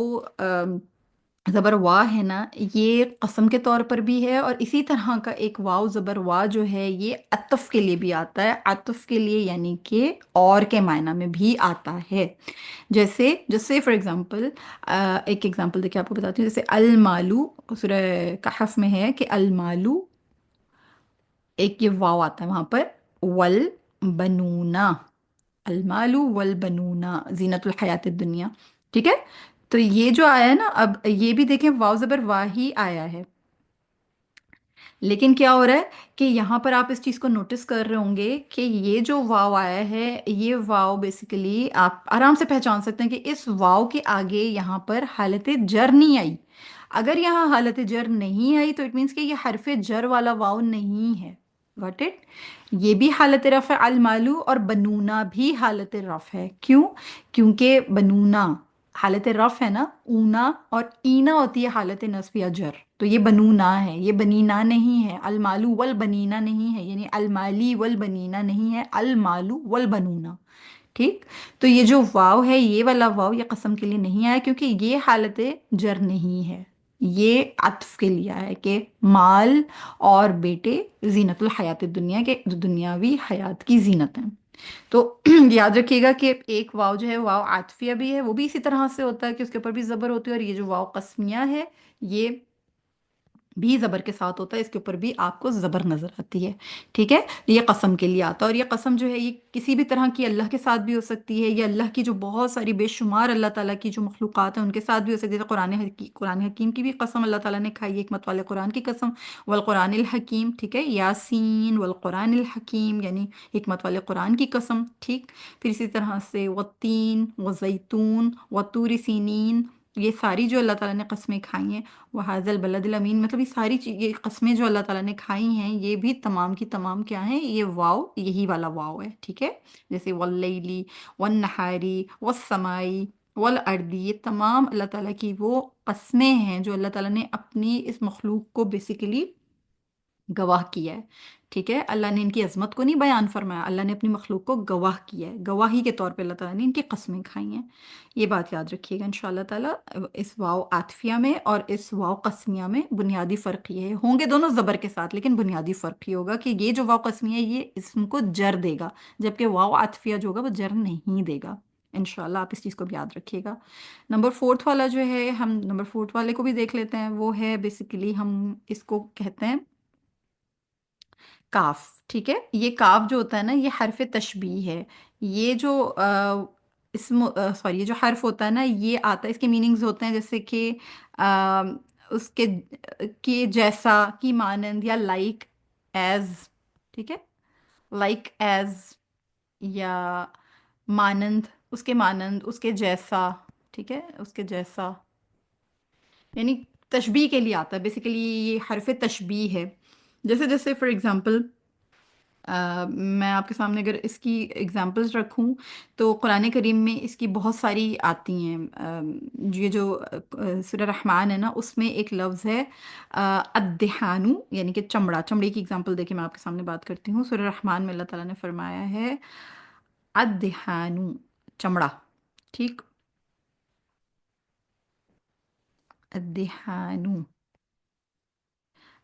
ज़बर वाह है ना, ये कसम के तौर पर भी है, और इसी तरह का एक वाव ज़बर वाह जो है ये अतफ के लिए भी आता है। अतफ के लिए यानी कि और के मायना में भी आता है। जैसे जैसे फॉर एग्जांपल, एक एग्जांपल देखिए आपको बताती हूँ। जैसे अल मालू, सूरह कहफ में है कि अल मालू, एक ये वाव आता है वहां पर, वल बनूना, अलमालू वल बनूना जीनतुल हयात दुनिया। ठीक है, तो ये जो आया है ना, अब ये भी देखें वाव जबर वाह ही आया है, लेकिन क्या हो रहा है कि यहाँ पर आप इस चीज़ को नोटिस कर रहे होंगे कि ये जो वाव आया है, ये वाव बेसिकली आप आराम से पहचान सकते हैं कि इस वाव के आगे यहाँ पर हालत जर नहीं आई। अगर यहाँ हालत जर नहीं आई तो इट मीन्स कि ये हरफ जर वाला वाव नहीं है। Got it. ये भी हालत रफ है अल मालू, और बनूना भी हालत रफ है। क्यों? क्योंकि बनूना हालत रफ है ना, ऊना, और ईना होती है हालत नस्ब या जर। तो ये बनूना है, ये बनीना नहीं है। अलमालू वल बनीना नहीं है, यानी अलमाली वल बनीना नहीं है, अलमालू वल बनूना। ठीक। तो ये जो वाव है, ये वाला वाव, ये कसम के लिए नहीं आया क्योंकि ये हालत जर नहीं है। ये अत्फ के लिए है कि माल और बेटे जीनतुल हयात दुनिया के, जो दुनियावी हयात की जीनत है। तो याद रखिएगा कि एक वाव जो है, वाव आतफिया भी है, वो भी इसी तरह से होता है कि उसके ऊपर भी जबर होती है। और ये जो वाव कस्मिया है, ये भी जबर के साथ होता है, इसके ऊपर भी आपको जबर नजर आती है। ठीक है, ये कसम के लिए आता है। और ये कसम जो है, ये किसी भी तरह की अल्लाह के साथ भी हो सकती है, ये अल्लाह की जो बहुत सारी बेशुमार अल्लाह ताला की जो मखलूक़ात हैं उनके साथ भी हो सकती है। तो कुरान हकीम की भी कसम अल्लाह ताला ने खाई है, हिकमत वाले कुरान की कसम, वल कुरानिल हकीम। ठीक है, यासीन वल कुरानिल हकीम, यानी हिकमत वाले कुरान की कसम। ठीक। फिर इसी तरह से वत्तीन व जैतून व तूर सीनीन, ये सारी जो अल्लाह ताला ने कस्में खाई हैं, वहाज़ल बलदिल अमीन, मतलब ये सारी चीज, ये कस्में जो अल्लाह ताला ने खाई हैं, ये भी तमाम की तमाम क्या हैं, ये वाव यही वाला वाव है। ठीक है। जैसे वल्लैली वन नहारी वस्समाई वल अर्दी, ये तमाम अल्लाह ताला की वो कस्में हैं जो अल्लाह ताला ने अपनी इस मखलूक को बेसिकली गवाह किया है। ठीक है, अल्लाह ने इनकी अजमत को नहीं बयान फरमाया, अल्लाह ने अपनी मखलूक को गवाह किया है। गवाही के तौर पे अल्लाह ताला ने इनकी कस्में खाई हैं। ये बात याद रखिएगा इंशाल्लाह ताला। इस वाव आतफिया में और इस वाव कस्मिया में बुनियादी फ़र्क ये है, होंगे दोनों ज़बर के साथ, लेकिन बुनियादी फ़र्क ये होगा कि ये जो वाव कस्मिया है ये इसको जर देगा, जबकि वाव आतफिया जो होगा वो जर नहीं देगा। इंशाल्लाह आप इस चीज़ को भी याद रखिएगा। नंबर फोर्थ वाला जो है, हम नंबर फोर्थ वाले को भी देख लेते हैं। वो है बेसिकली, हम इसको कहते हैं काफ। ठीक है, ये काफ जो होता है ना, ये हरफ तशबीह है। ये जो इसम सॉरी, ये जो हर्फ होता है ना, ये आता है, इसके मीनिंग्स होते हैं जैसे कि आ, उसके के जैसा, की मानंद, या लाइक एज। ठीक है, लाइक एज, या मानंद, उसके मानंद, उसके जैसा। ठीक है, उसके जैसा, यानी तशबीह के लिए आता है बेसिकली। ये हरफ तशबीह है। जैसे जैसे फॉर एग्जांपल, मैं आपके सामने अगर इसकी एग्जांपल्स रखूं, तो कुरान करीम में इसकी बहुत सारी आती हैं। ये जो सूरह रहमान है ना, उसमें एक लफ्ज़ है अद्दहानु, यानी कि चमड़ा। चमड़े की एग्जांपल देखिए, मैं आपके सामने बात करती हूँ। सूरह रहमान में अल्लाह ताला ने फरमाया है अद्दहानु, चमड़ा। ठीक, अद्दहानु।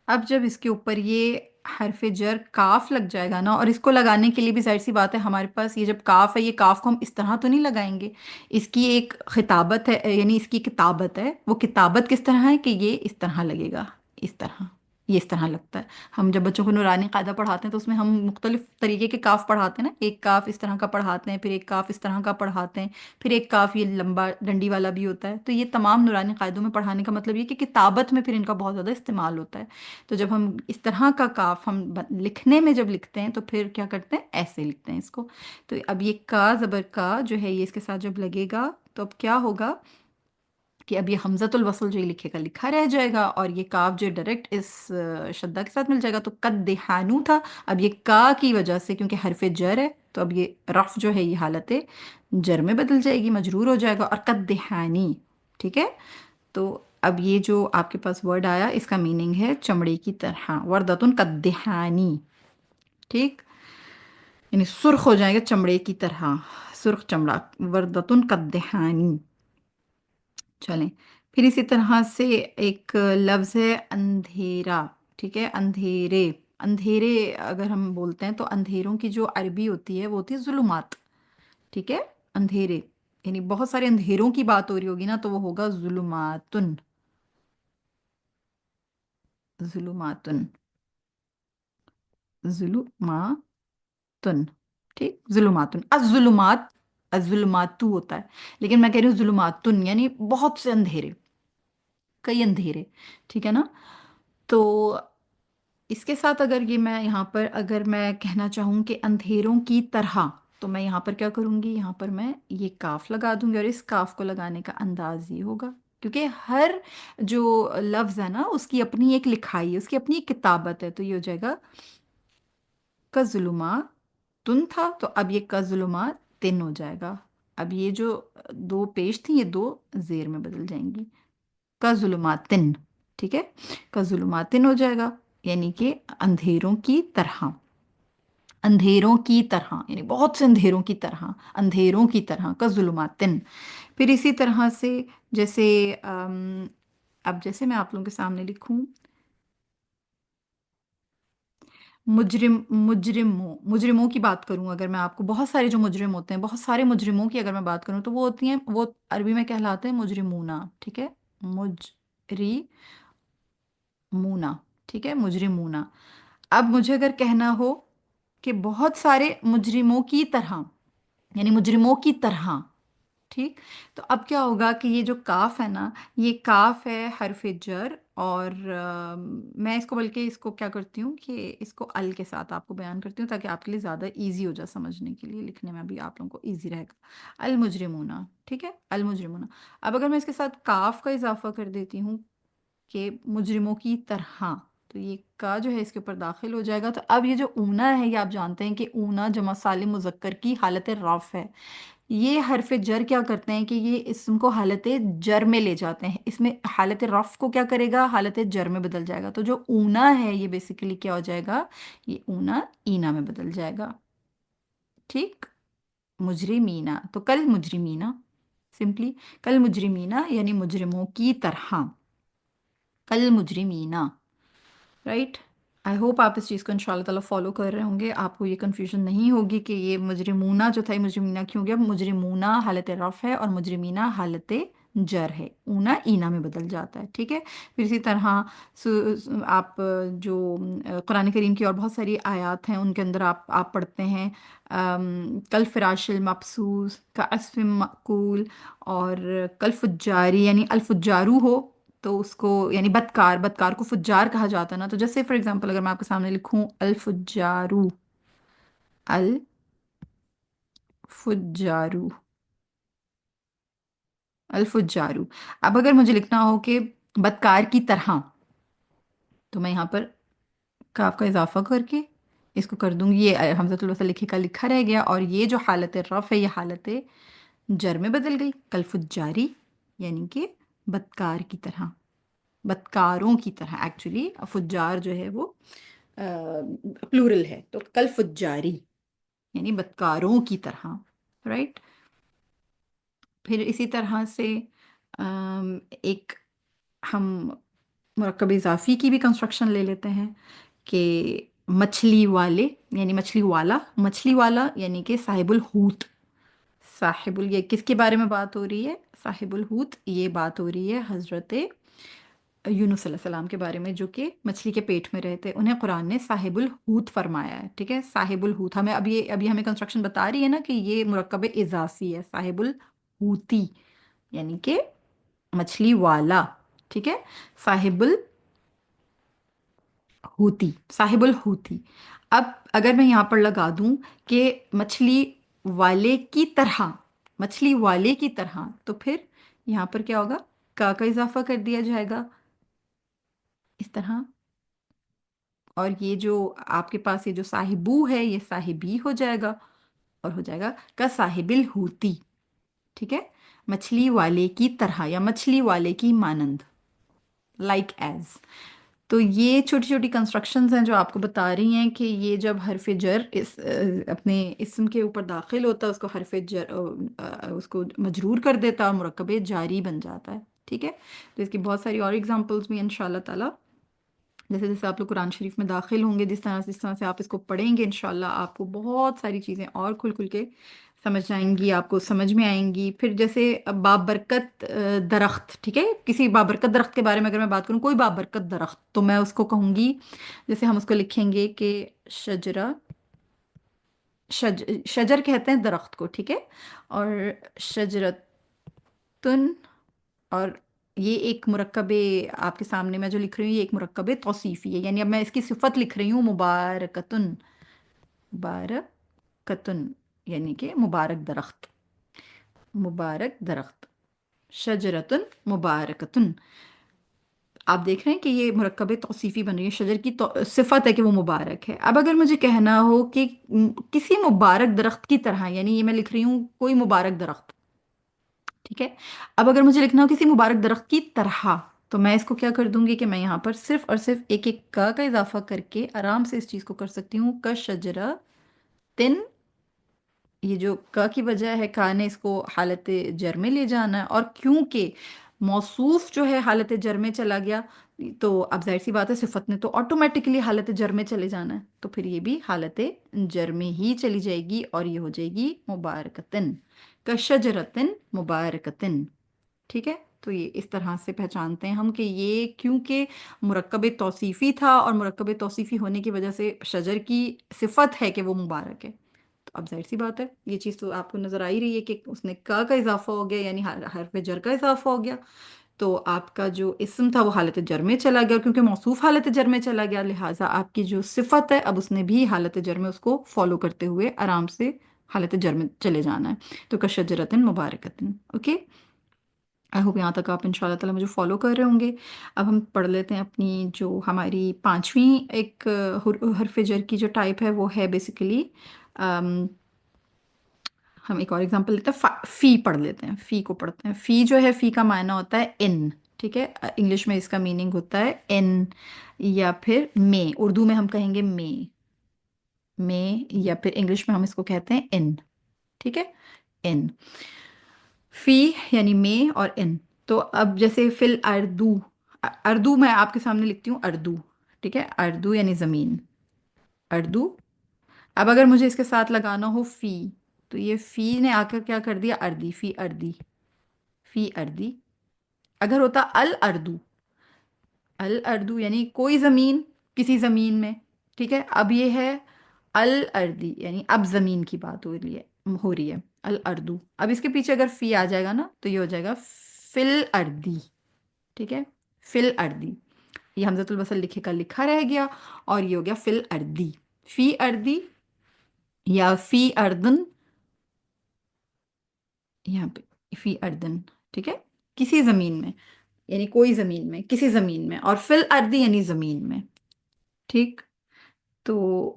अब जब इसके ऊपर ये हरफ जर काफ लग जाएगा ना, और इसको लगाने के लिए भी जाहिर सी बात है, हमारे पास ये जब काफ है, ये काफ को हम इस तरह तो नहीं लगाएंगे। इसकी एक खिताबत है, यानी इसकी किताबत है। वो किताबत किस तरह है कि ये इस तरह लगेगा, इस तरह, ये इस तरह लगता है। हम जब बच्चों को नूरानी कायदा पढ़ाते हैं तो उसमें हम मुख्तलिफ तरीके के काफ पढ़ाते हैं ना। एक काफ इस तरह का पढ़ाते हैं, फिर एक काफ इस तरह का पढ़ाते हैं, फिर एक काफ ये लंबा डंडी वाला भी होता है। तो ये तमाम नूरानी कायदों में पढ़ाने का मतलब ये कि किताबत में फिर इनका बहुत ज़्यादा इस्तेमाल होता है। तो जब हम इस तरह का काफ हम लिखने में जब लिखते हैं, तो फिर क्या करते हैं, ऐसे लिखते हैं इसको। तो अब ये का ज़बर का जो है, ये इसके साथ जब लगेगा, तो अब क्या होगा कि अब ये हमज़तुल वसल जो ये लिखेगा लिखा रह जाएगा, और ये काफ जो डायरेक्ट इस शद्दा के साथ मिल जाएगा। तो कद देहानू था, अब ये का की वजह से, क्योंकि हरफ जर है, तो अब ये रफ जो है ये हालत जर में बदल जाएगी, मजरूर हो जाएगा, और कद देहानी। ठीक है। तो अब ये जो आपके पास वर्ड आया, इसका मीनिंग है चमड़े की तरह, वर्दतुन कद्देहानी। ठीक, यानी सुर्ख हो जाएगा चमड़े की तरह, सुर्ख चमड़ा, वर्दतुन कद्देहानी। चलें, फिर इसी तरह से एक लफ्ज़ है अंधेरा। ठीक है, अंधेरे। अंधेरे अगर हम बोलते हैं तो अंधेरों की जो अरबी होती है वो होती है जुलुमात। ठीक है, अंधेरे, यानी बहुत सारे अंधेरों की बात हो रही होगी ना तो वो होगा जुलुमातुन। जुलुमातुन। जुलुमातुन। ठीक, जुलुमातुन, अजुलुमात, अजुलुमातु होता है, लेकिन मैं कह रही हूँ जुलुमातुन, यानी बहुत से अंधेरे, कई अंधेरे। ठीक है ना। तो इसके साथ अगर ये मैं यहाँ पर अगर मैं कहना चाहूँ कि अंधेरों की तरह, तो मैं यहाँ पर क्या करूँगी, यहाँ पर मैं ये काफ लगा दूंगी, और इस काफ को लगाने का अंदाज ये होगा, क्योंकि हर जो लफ्ज़ है ना उसकी अपनी एक लिखाई है, उसकी अपनी एक किताबत है, तो ये हो जाएगा कज़ुलुमा तुन था, तो अब ये कज़ुलुमा तिन हो जाएगा। अब ये जो दो पेश थी ये दो जेर में बदल जाएंगी, कज़ुलुमातिन। ठीक है, कज़ुलुमातिन हो जाएगा, यानी कि अंधेरों की तरह। अंधेरों की तरह यानी बहुत से अंधेरों की तरह, अंधेरों की तरह कज़ुलुमातिन। फिर इसी तरह से जैसे अब जैसे मैं आप लोगों के सामने लिखूं, मुजरिमों की बात करूं, अगर मैं आपको बहुत सारे जो मुजरिम होते हैं, बहुत सारे मुजरिमों की अगर मैं बात करूं तो वो होती हैं, वो अरबी में कहलाते हैं मुजरिमूना। ठीक है, मुजरिमूना। ठीक है, मुजरिमूना। अब मुझे अगर कहना हो कि बहुत सारे मुजरिमों की तरह, यानी मुजरिमों की तरह, ठीक, तो अब क्या होगा कि ये जो काफ है ना, ये काफ है हरफ जर, और मैं इसको बल्कि इसको क्या करती हूँ कि इसको अल के साथ आपको बयान करती हूँ ताकि आपके लिए ज़्यादा इजी हो जाए, समझने के लिए, लिखने में भी आप लोगों को इजी रहेगा। अल मुजरिमूना। ठीक है, अल मुजरिमूना। अब अगर मैं इसके साथ काफ का इजाफा कर देती हूँ कि मुजरिमों की तरह, तो ये का जो है इसके ऊपर दाखिल हो जाएगा। तो अब ये जो ऊना है, ये आप जानते हैं कि ऊना जमा सालिम मुजक्कर की हालत रफ़ है। ये हरफ जर क्या करते हैं कि ये इसम को हालत जर में ले जाते हैं, इसमें हालत रफ़ को क्या करेगा, हालत जर में बदल जाएगा। तो जो ऊना है ये बेसिकली क्या हो जाएगा, ये ऊना ईना में बदल जाएगा। ठीक, मुजरिमीना, तो कल मुजरिमीना, सिंपली कल मुजरिमीना, यानी मुजरिमों की तरह, कल मुजरिमीना। राइट। आई होप आप इस चीज़ को इंशाल्लाह ताला फॉलो कर रहे होंगे, आपको ये कन्फ्यूजन नहीं होगी कि ये मुजरिमूना जो था ये मुजरिमीना क्यों हो गया। मुजरिमूना हालत रफ़ है और मुजरिमीना हालत जर है, ऊना ईना में बदल जाता है। ठीक है। फिर इसी तरह आप जो कुरान करीम की और बहुत सारी आयत हैं उनके अंदर आप पढ़ते हैं, कल फिराशिल मबसूस का अस्फ़िम मक़ूल, और कल फुज्जारी, यानी अल फुज्जारू हो तो उसको, यानी बदकार, बदकार को फुज्जार कहा जाता है ना। तो जैसे फॉर एग्जांपल अगर मैं आपके सामने लिखूं अल फुज्जारू, अल फुज्जारू, अल फुज्जारू। अब अगर मुझे लिखना हो कि बदकार की तरह, तो मैं यहाँ पर काफ का इजाफा करके इसको कर दूंगी, ये हमज़तुल वसल लिखे का लिखा रह गया, और ये जो हालत रफ़ है ये हालत जर में बदल गई, कल फुज्जारी, यानी कि बदकार की तरह, बदकारों की तरह। एक्चुअली फुज्जार जो है वो प्लूरल है, तो कल फुज्जारी यानी बदकारों की तरह। राइट। फिर इसी तरह से एक हम मुरक्कब इजाफी की भी कंस्ट्रक्शन ले लेते हैं कि मछली वाले, यानी मछली वाला, मछली वाला यानी कि साहिबुल हूत। साहिबुल, ये किसके बारे में बात हो रही है, साहिबुल हूत, ये बात हो रही है हज़रत यूनुस अलैहिस्सलाम के बारे में, जो कि मछली के पेट में रहे थे, उन्हें कुरान ने साहिबुल हूत फरमाया है। ठीक है, साहिबुल हूत, हमें अभी हमें कंस्ट्रक्शन बता रही है ना कि ये मुरक्कब इजाफी है, साहिबुल हूती यानी कि मछली वाला। ठीक है, साहिबुल हूती, साहिबुल हूती। अब अगर मैं यहाँ पर लगा दूं कि मछली वाले की तरह, मछली वाले की तरह, तो फिर यहाँ पर क्या होगा, का इजाफा कर दिया जाएगा इस तरह, और ये जो आपके पास ये जो साहिबू है ये साहिबी हो जाएगा, और हो जाएगा का साहिबिल हूती। ठीक है, मछली वाले की तरह या मछली वाले की मानंद, लाइक एज। तो ये छोटी छोटी कंस्ट्रक्शंस हैं जो आपको बता रही हैं कि ये जब हरफ जर इस अपने इस्म के ऊपर दाखिल होता है उसको हरफ जर उसको मजरूर कर देता है और मुरक्कब जारी बन जाता है। ٹھیک ہے، تو اس کی بہت ساری اور ایگزامپلس بھی ہیں انشاءاللہ تعالیٰ. جیسے جیسے آپ لوگ قرآن شریف میں داخل ہوں گے، جس طرح سے آپ اس کو پڑھیں گے انشاءاللہ آپ کو بہت ساری چیزیں اور کھل کھل کے سمجھ آئیں گی، آپ کو سمجھ میں آئیں گی. پھر جیسے بابرکت درخت، ٹھیک ہے، کسی بابرکت درخت کے بارے میں اگر میں بات کروں، کوئی بابرکت درخت، تو میں اس کو کہوں گی، جیسے ہم اس کو لکھیں گے کہ شجرہ، شجر کہتے ہیں درخت کو، ٹھیک ہے، اور شجرتن، اور یہ ایک مرکب آپ کے سامنے میں جو لکھ رہی ہوں یہ ایک مرکب توصیفی ہے، یعنی اب میں اس کی صفت لکھ رہی ہوں مبارکتن، مبارکتن یعنی کہ مبارک درخت، مبارک درخت، شجرتن مبارکتن. آپ دیکھ رہے ہیں کہ یہ مرکب توصیفی بن رہی ہے، شجر کی صفت ہے کہ وہ مبارک ہے. اب اگر مجھے کہنا ہو کہ کسی مبارک درخت کی طرح، یعنی یہ میں لکھ رہی ہوں کوئی مبارک درخت، ٹھیک ہے، اب اگر مجھے لکھنا ہو کسی مبارک درخت کی طرح، تو میں اس کو کیا کر دوں گی کہ میں یہاں پر صرف اور صرف ایک ایک کا اضافہ کر کے آرام سے اس چیز کو کر سکتی ہوں. کا شجرہ تن، یہ جو کا کی وجہ ہے، کا نے اس کو حالت جر میں لے جانا ہے، اور کیونکہ موصوف جو ہے حالت جر میں چلا گیا، تو اب ظاہر سی بات ہے صفت نے تو آٹومیٹکلی حالت جر میں چلے جانا ہے، تو پھر یہ بھی حالت جر میں ہی چلی جائے گی اور یہ ہو جائے گی مبارکتن، کشجرتن مبارکتن. ٹھیک ہے، تو یہ اس طرح سے پہچانتے ہیں ہم کہ یہ کیونکہ مرکب توصیفی تھا، اور مرکب توصیفی ہونے کی وجہ سے شجر کی صفت ہے کہ وہ مبارک ہے، تو اب ظاہر سی بات ہے یہ چیز تو آپ کو نظر آ ہی رہی ہے کہ اس نے کا اضافہ ہو گیا، یعنی حرف جر کا اضافہ ہو گیا، تو آپ کا جو اسم تھا وہ حالت جر میں چلا گیا، اور کیونکہ موصوف حالت جر میں چلا گیا لہٰذا آپ کی جو صفت ہے اب اس نے بھی حالت جر میں اس کو فالو کرتے ہوئے آرام سے حالت جر میں چلے جانا ہے. تو کشجرتن مبارکتن. اوکے، آئی ہوپ یہاں تک آپ ان شاء اللہ تعالیٰ مجھے فالو کر رہے ہوں گے. اب ہم پڑھ لیتے ہیں اپنی جو ہماری پانچویں ایک حرف جر کی جو ٹائپ ہے وہ ہے بیسیکلی، ہم ایک اور ایگزامپل لیتے ہیں، فی پڑھ لیتے ہیں. فی کو پڑھتے ہیں. فی جو ہے، فی کا معنی ہوتا ہے ان، ٹھیک ہے، انگلش میں اس کا میننگ ہوتا ہے ان، یا پھر میں، اردو میں ہم کہیں گے میں، یا پھر انگلش میں ہم اس کو کہتے ہیں ان، ٹھیک ہے، ان. فی یعنی میں اور ان. تو اب جیسے فل اردو، اردو میں آپ کے سامنے لکھتی ہوں اردو، ٹھیک ہے، اردو یعنی زمین، اردو. اب اگر مجھے اس کے ساتھ لگانا ہو فی، تو یہ فی نے آ کر کیا کر دیا، اردی، فی اردی، فی اردی. اگر ہوتا الاردو، الاردو یعنی کوئی زمین، کسی زمین میں، ٹھیک ہے، اب یہ ہے الاردی یعنی اب زمین کی بات ہو رہی ہے الاردو. اب اس کے پیچھے اگر فی آ جائے گا نا تو یہ ہو جائے گا فل اردی، ٹھیک ہے، فل اردی. یہ حمزۃ الوصل لکھے کا لکھا رہ گیا اور یہ ہو گیا فل اردی، فی اردی یا فی اردن، یہاں پہ فی اردن، ٹھیک ہے، کسی زمین میں، یعنی کوئی زمین میں، کسی زمین میں، اور فل اردی یعنی زمین میں. ٹھیک، تو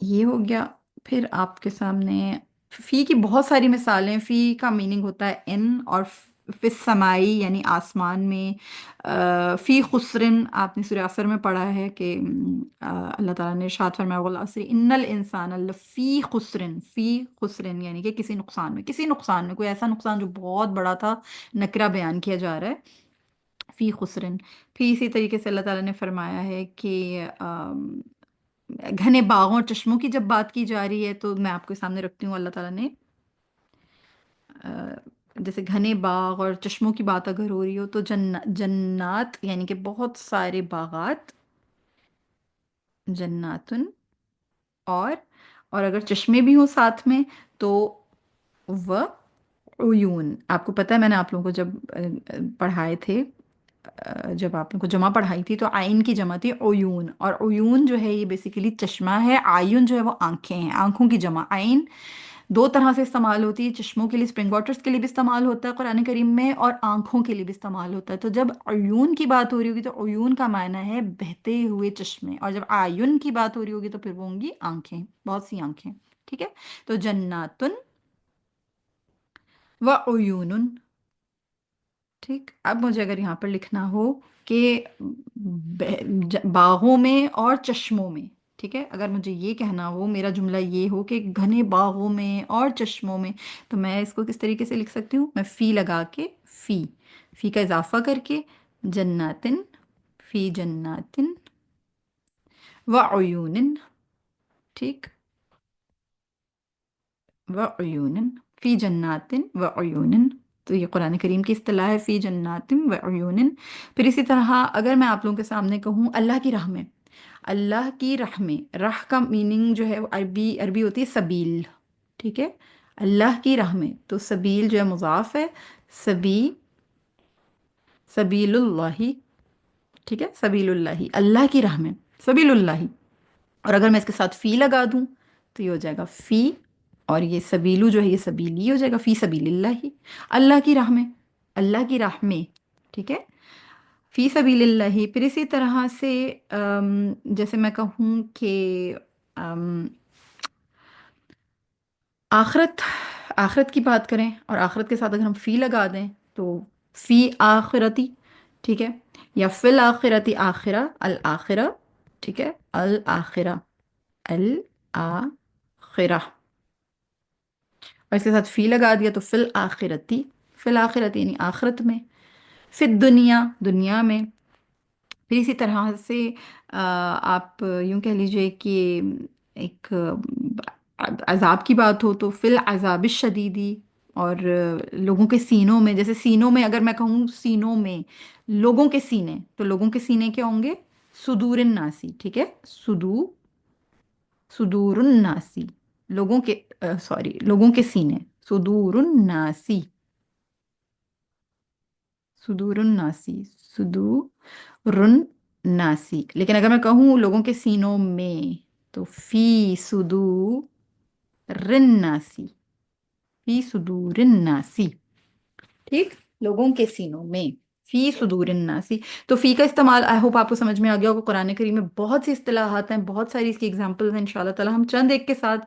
یہ ہو گیا. پھر آپ کے سامنے فی کی بہت ساری مثالیں. فی کا میننگ ہوتا ہے ان، اور فی السمائی یعنی آسمان میں. فی خسرن آپ نے سورہ عصر میں پڑھا ہے کہ اللہ تعالیٰ نے ارشاد فرمایا والعصر ان الانسان لفی خسرن، فی خسرن یعنی کہ کسی نقصان میں، کسی نقصان میں، کوئی ایسا نقصان جو بہت بڑا تھا، نکرہ بیان کیا جا رہا ہے، فی خسرن. پھر اسی طریقے سے اللہ تعالیٰ نے فرمایا ہے کہ گھنے باغوں اور چشموں کی جب بات کی جا رہی ہے تو میں آپ کے سامنے رکھتی ہوں، اللہ تعالیٰ نے جیسے گھنے باغ اور چشموں کی بات اگر ہو رہی ہو تو جنات یعنی کہ بہت سارے باغات، جناتن، اور اگر چشمے بھی ہوں ساتھ میں تو وہ عیون. آپ کو پتہ ہے میں نے آپ لوگوں کو جب پڑھائے تھے، جب آپ کو جمع پڑھائی تھی تو آئین کی جمع تھی عیون، اور عیون جو ہے یہ بیسیکلی چشمہ ہے، آئین جو ہے وہ آنکھیں ہیں، آنکھوں کی جمع. آئین دو طرح سے استعمال ہوتی ہے، چشموں کے لیے، اسپرنگ واٹرز کے لیے بھی استعمال ہوتا ہے قرآن کریم میں، اور آنکھوں کے لیے بھی استعمال ہوتا ہے. تو جب عیون کی بات ہو رہی ہوگی تو عیون کا معنی ہے بہتے ہوئے چشمے، اور جب آئین کی بات ہو رہی ہوگی تو پھر وہ ہوں گی آنکھیں، بہت سی آنکھیں. ٹھیک ہے، تو جناتن و عیون. ٹھیک، اب مجھے اگر یہاں پر لکھنا ہو کہ باغوں میں اور چشموں میں، ٹھیک ہے، اگر مجھے یہ کہنا ہو، میرا جملہ یہ ہو کہ گھنے باغوں میں اور چشموں میں، تو میں اس کو کس طریقے سے لکھ سکتی ہوں، میں فی لگا کے، فی فی کا اضافہ کر کے، جناتن، فی جناتن وعیون، ٹھیک، وعیون، فی جنات وعیون، تو یہ قرآن کریم کی اصطلاح ہے، فی جنات وعیون۔ پھر اسی طرح اگر میں آپ لوگوں کے سامنے کہوں اللہ کی راہ میں، اللہ کی راہ میں، راہ کا میننگ جو ہے وہ عربی ہوتی ہے سبیل، ٹھیک ہے، اللہ کی راہ میں، تو سبیل جو ہے مضاف ہے، سبی، سبیل اللہ، ٹھیک ہے، سبیل اللہ، اللہ کی راہ میں، سبیل اللہ، اور اگر میں اس کے ساتھ فی لگا دوں تو یہ ہو جائے گا فی، اور یہ سبیلو جو ہے یہ سبیلی ہو جائے گا، فی سبیل اللہ، اللہ کی راہ میں، اللہ کی راہ میں، ٹھیک ہے، فی سبیل اللہ۔ پھر اسی طرح سے جیسے میں کہوں کہ ام، آخرت، آخرت کی بات کریں اور آخرت کے ساتھ اگر ہم فی لگا دیں تو فی آخرتی، ٹھیک ہے، یا فی الآخرتی، آخرہ، الآخرہ، ٹھیک ہے، الآخرہ، الآخرہ، اور اس کے ساتھ فی لگا دیا تو فی الآخرتی، فی الآخرتی یعنی آخرت میں، فی الدنیا، دنیا میں۔ پھر اسی طرح سے آپ یوں کہہ لیجئے کہ ایک عذاب کی بات ہو تو فی العذاب الشدیدی، اور لوگوں کے سینوں میں، جیسے سینوں میں اگر میں کہوں سینوں میں، لوگوں کے سینے، تو لوگوں کے سینے کیا ہوں گے؟ صدور الناسی، ٹھیک ہے، صدور الناسی، لوگوں کے، سوری، لوگوں کے سینے، صدور الناسی، صدور الناسی، صدور الناسی، لیکن اگر میں کہوں لوگوں کے سینوں میں تو فی صدور الناسی، فی صدور الناسی، ٹھیک، لوگوں کے سینوں میں، فی صدور الناسی۔ تو فی کا استعمال آئی ہوپ آپ کو سمجھ میں آ گیا ہوگا، قرآن کریم میں بہت سی اصطلاحات ہیں، بہت ساری اس کی ایگزامپلز ہیں، انشاءاللہ تعالی ہم چند ایک کے ساتھ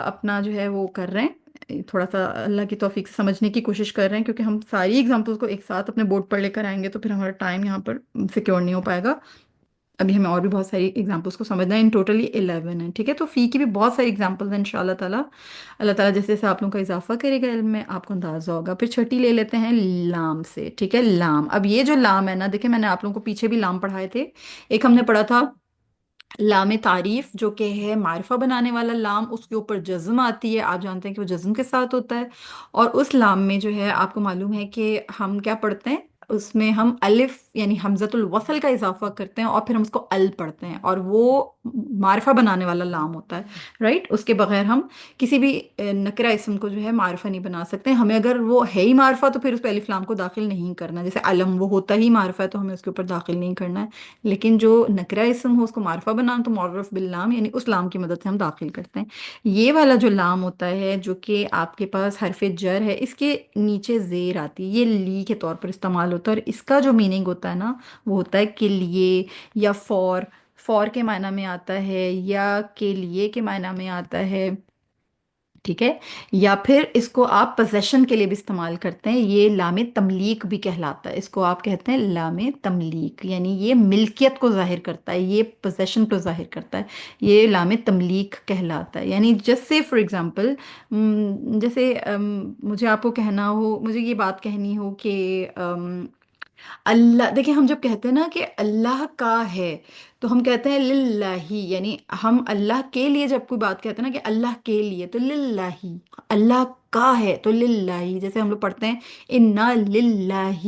اپنا جو ہے وہ کر رہے ہیں، تھوڑا سا اللہ کی توفیق سے سمجھنے کی کوشش کر رہے ہیں، کیونکہ ہم ساری ایگزامپلز کو ایک ساتھ اپنے بورڈ پر لے کر آئیں گے تو پھر ہمارا ٹائم یہاں پر سیکیور نہیں ہو پائے گا۔ ابھی ہمیں اور بھی بہت ساری ایگزامپلس کو سمجھنا ہے، ان ٹوٹلی 11 ہیں، ٹھیک ہے، تو فی کی بھی بہت ساری ایگزامپلز ہیں انشاءاللہ تعالیٰ، اللہ تعالیٰ جیسے جیسے آپ لوگوں کا اضافہ کرے گا علم میں آپ کو اندازہ ہوگا۔ پھر چھٹی لے لیتے ہیں لام سے، ٹھیک ہے، لام، اب یہ جو لام ہے نا، دیکھیں میں نے آپ لوگوں کو پیچھے بھی لام پڑھائے تھے، ایک ہم نے پڑھا تھا لام تعریف جو کہ ہے معرفہ بنانے والا لام، اس کے اوپر جزم آتی ہے، آپ جانتے ہیں کہ وہ جزم کے ساتھ ہوتا ہے، اور اس لام میں جو ہے آپ کو معلوم ہے کہ ہم کیا پڑھتے ہیں، اس میں ہم الف یعنی حمزۃ الوصل کا اضافہ کرتے ہیں اور پھر ہم اس کو ال پڑھتے ہیں، اور وہ معرفہ بنانے والا لام ہوتا ہے، رائٹ، اس کے بغیر ہم کسی بھی نکرہ اسم کو جو ہے معرفہ نہیں بنا سکتے، ہمیں اگر وہ ہے ہی معرفہ تو پھر اس پہ الف لام کو داخل نہیں کرنا، جیسے علم وہ ہوتا ہی معرفہ ہے تو ہمیں اس کے اوپر داخل نہیں کرنا ہے، لیکن جو نکرہ اسم ہو اس کو معرفہ بنانا تو معرف باللام یعنی اس لام کی مدد سے ہم داخل کرتے ہیں۔ یہ والا جو لام ہوتا ہے جو کہ آپ کے پاس حرف جر ہے، اس کے نیچے زیر آتی ہے، یہ لی کے طور پر استعمال ہوتا ہے، اور اس کا جو میننگ ہوتا ہے نا وہ ہوتا ہے کے لیے، یا فور، فور کے معنی میں آتا ہے، یا کے لیے کے معنی میں آتا ہے، ٹھیک ہے، یا پھر اس کو آپ پوزیشن کے لیے بھی استعمال کرتے ہیں، یہ لام تملیک بھی کہلاتا ہے، اس کو آپ کہتے ہیں لام تملیک، یعنی یہ ملکیت کو ظاہر کرتا ہے، یہ پوزیشن کو ظاہر کرتا ہے، یہ لام تملیک کہلاتا ہے، یعنی جیسے فار ایگزامپل جیسے مجھے آپ کو کہنا ہو، مجھے یہ بات کہنی ہو کہ اللہ، دیکھیں ہم جب کہتے ہیں نا کہ اللہ کا ہے تو ہم کہتے ہیں للہ، یعنی ہم اللہ کے لیے جب کوئی بات کہتے ہیں نا کہ اللہ کے لیے تو للہ، اللہ کا ہے تو للہ، جیسے ہم لوگ پڑھتے ہیں انا للہ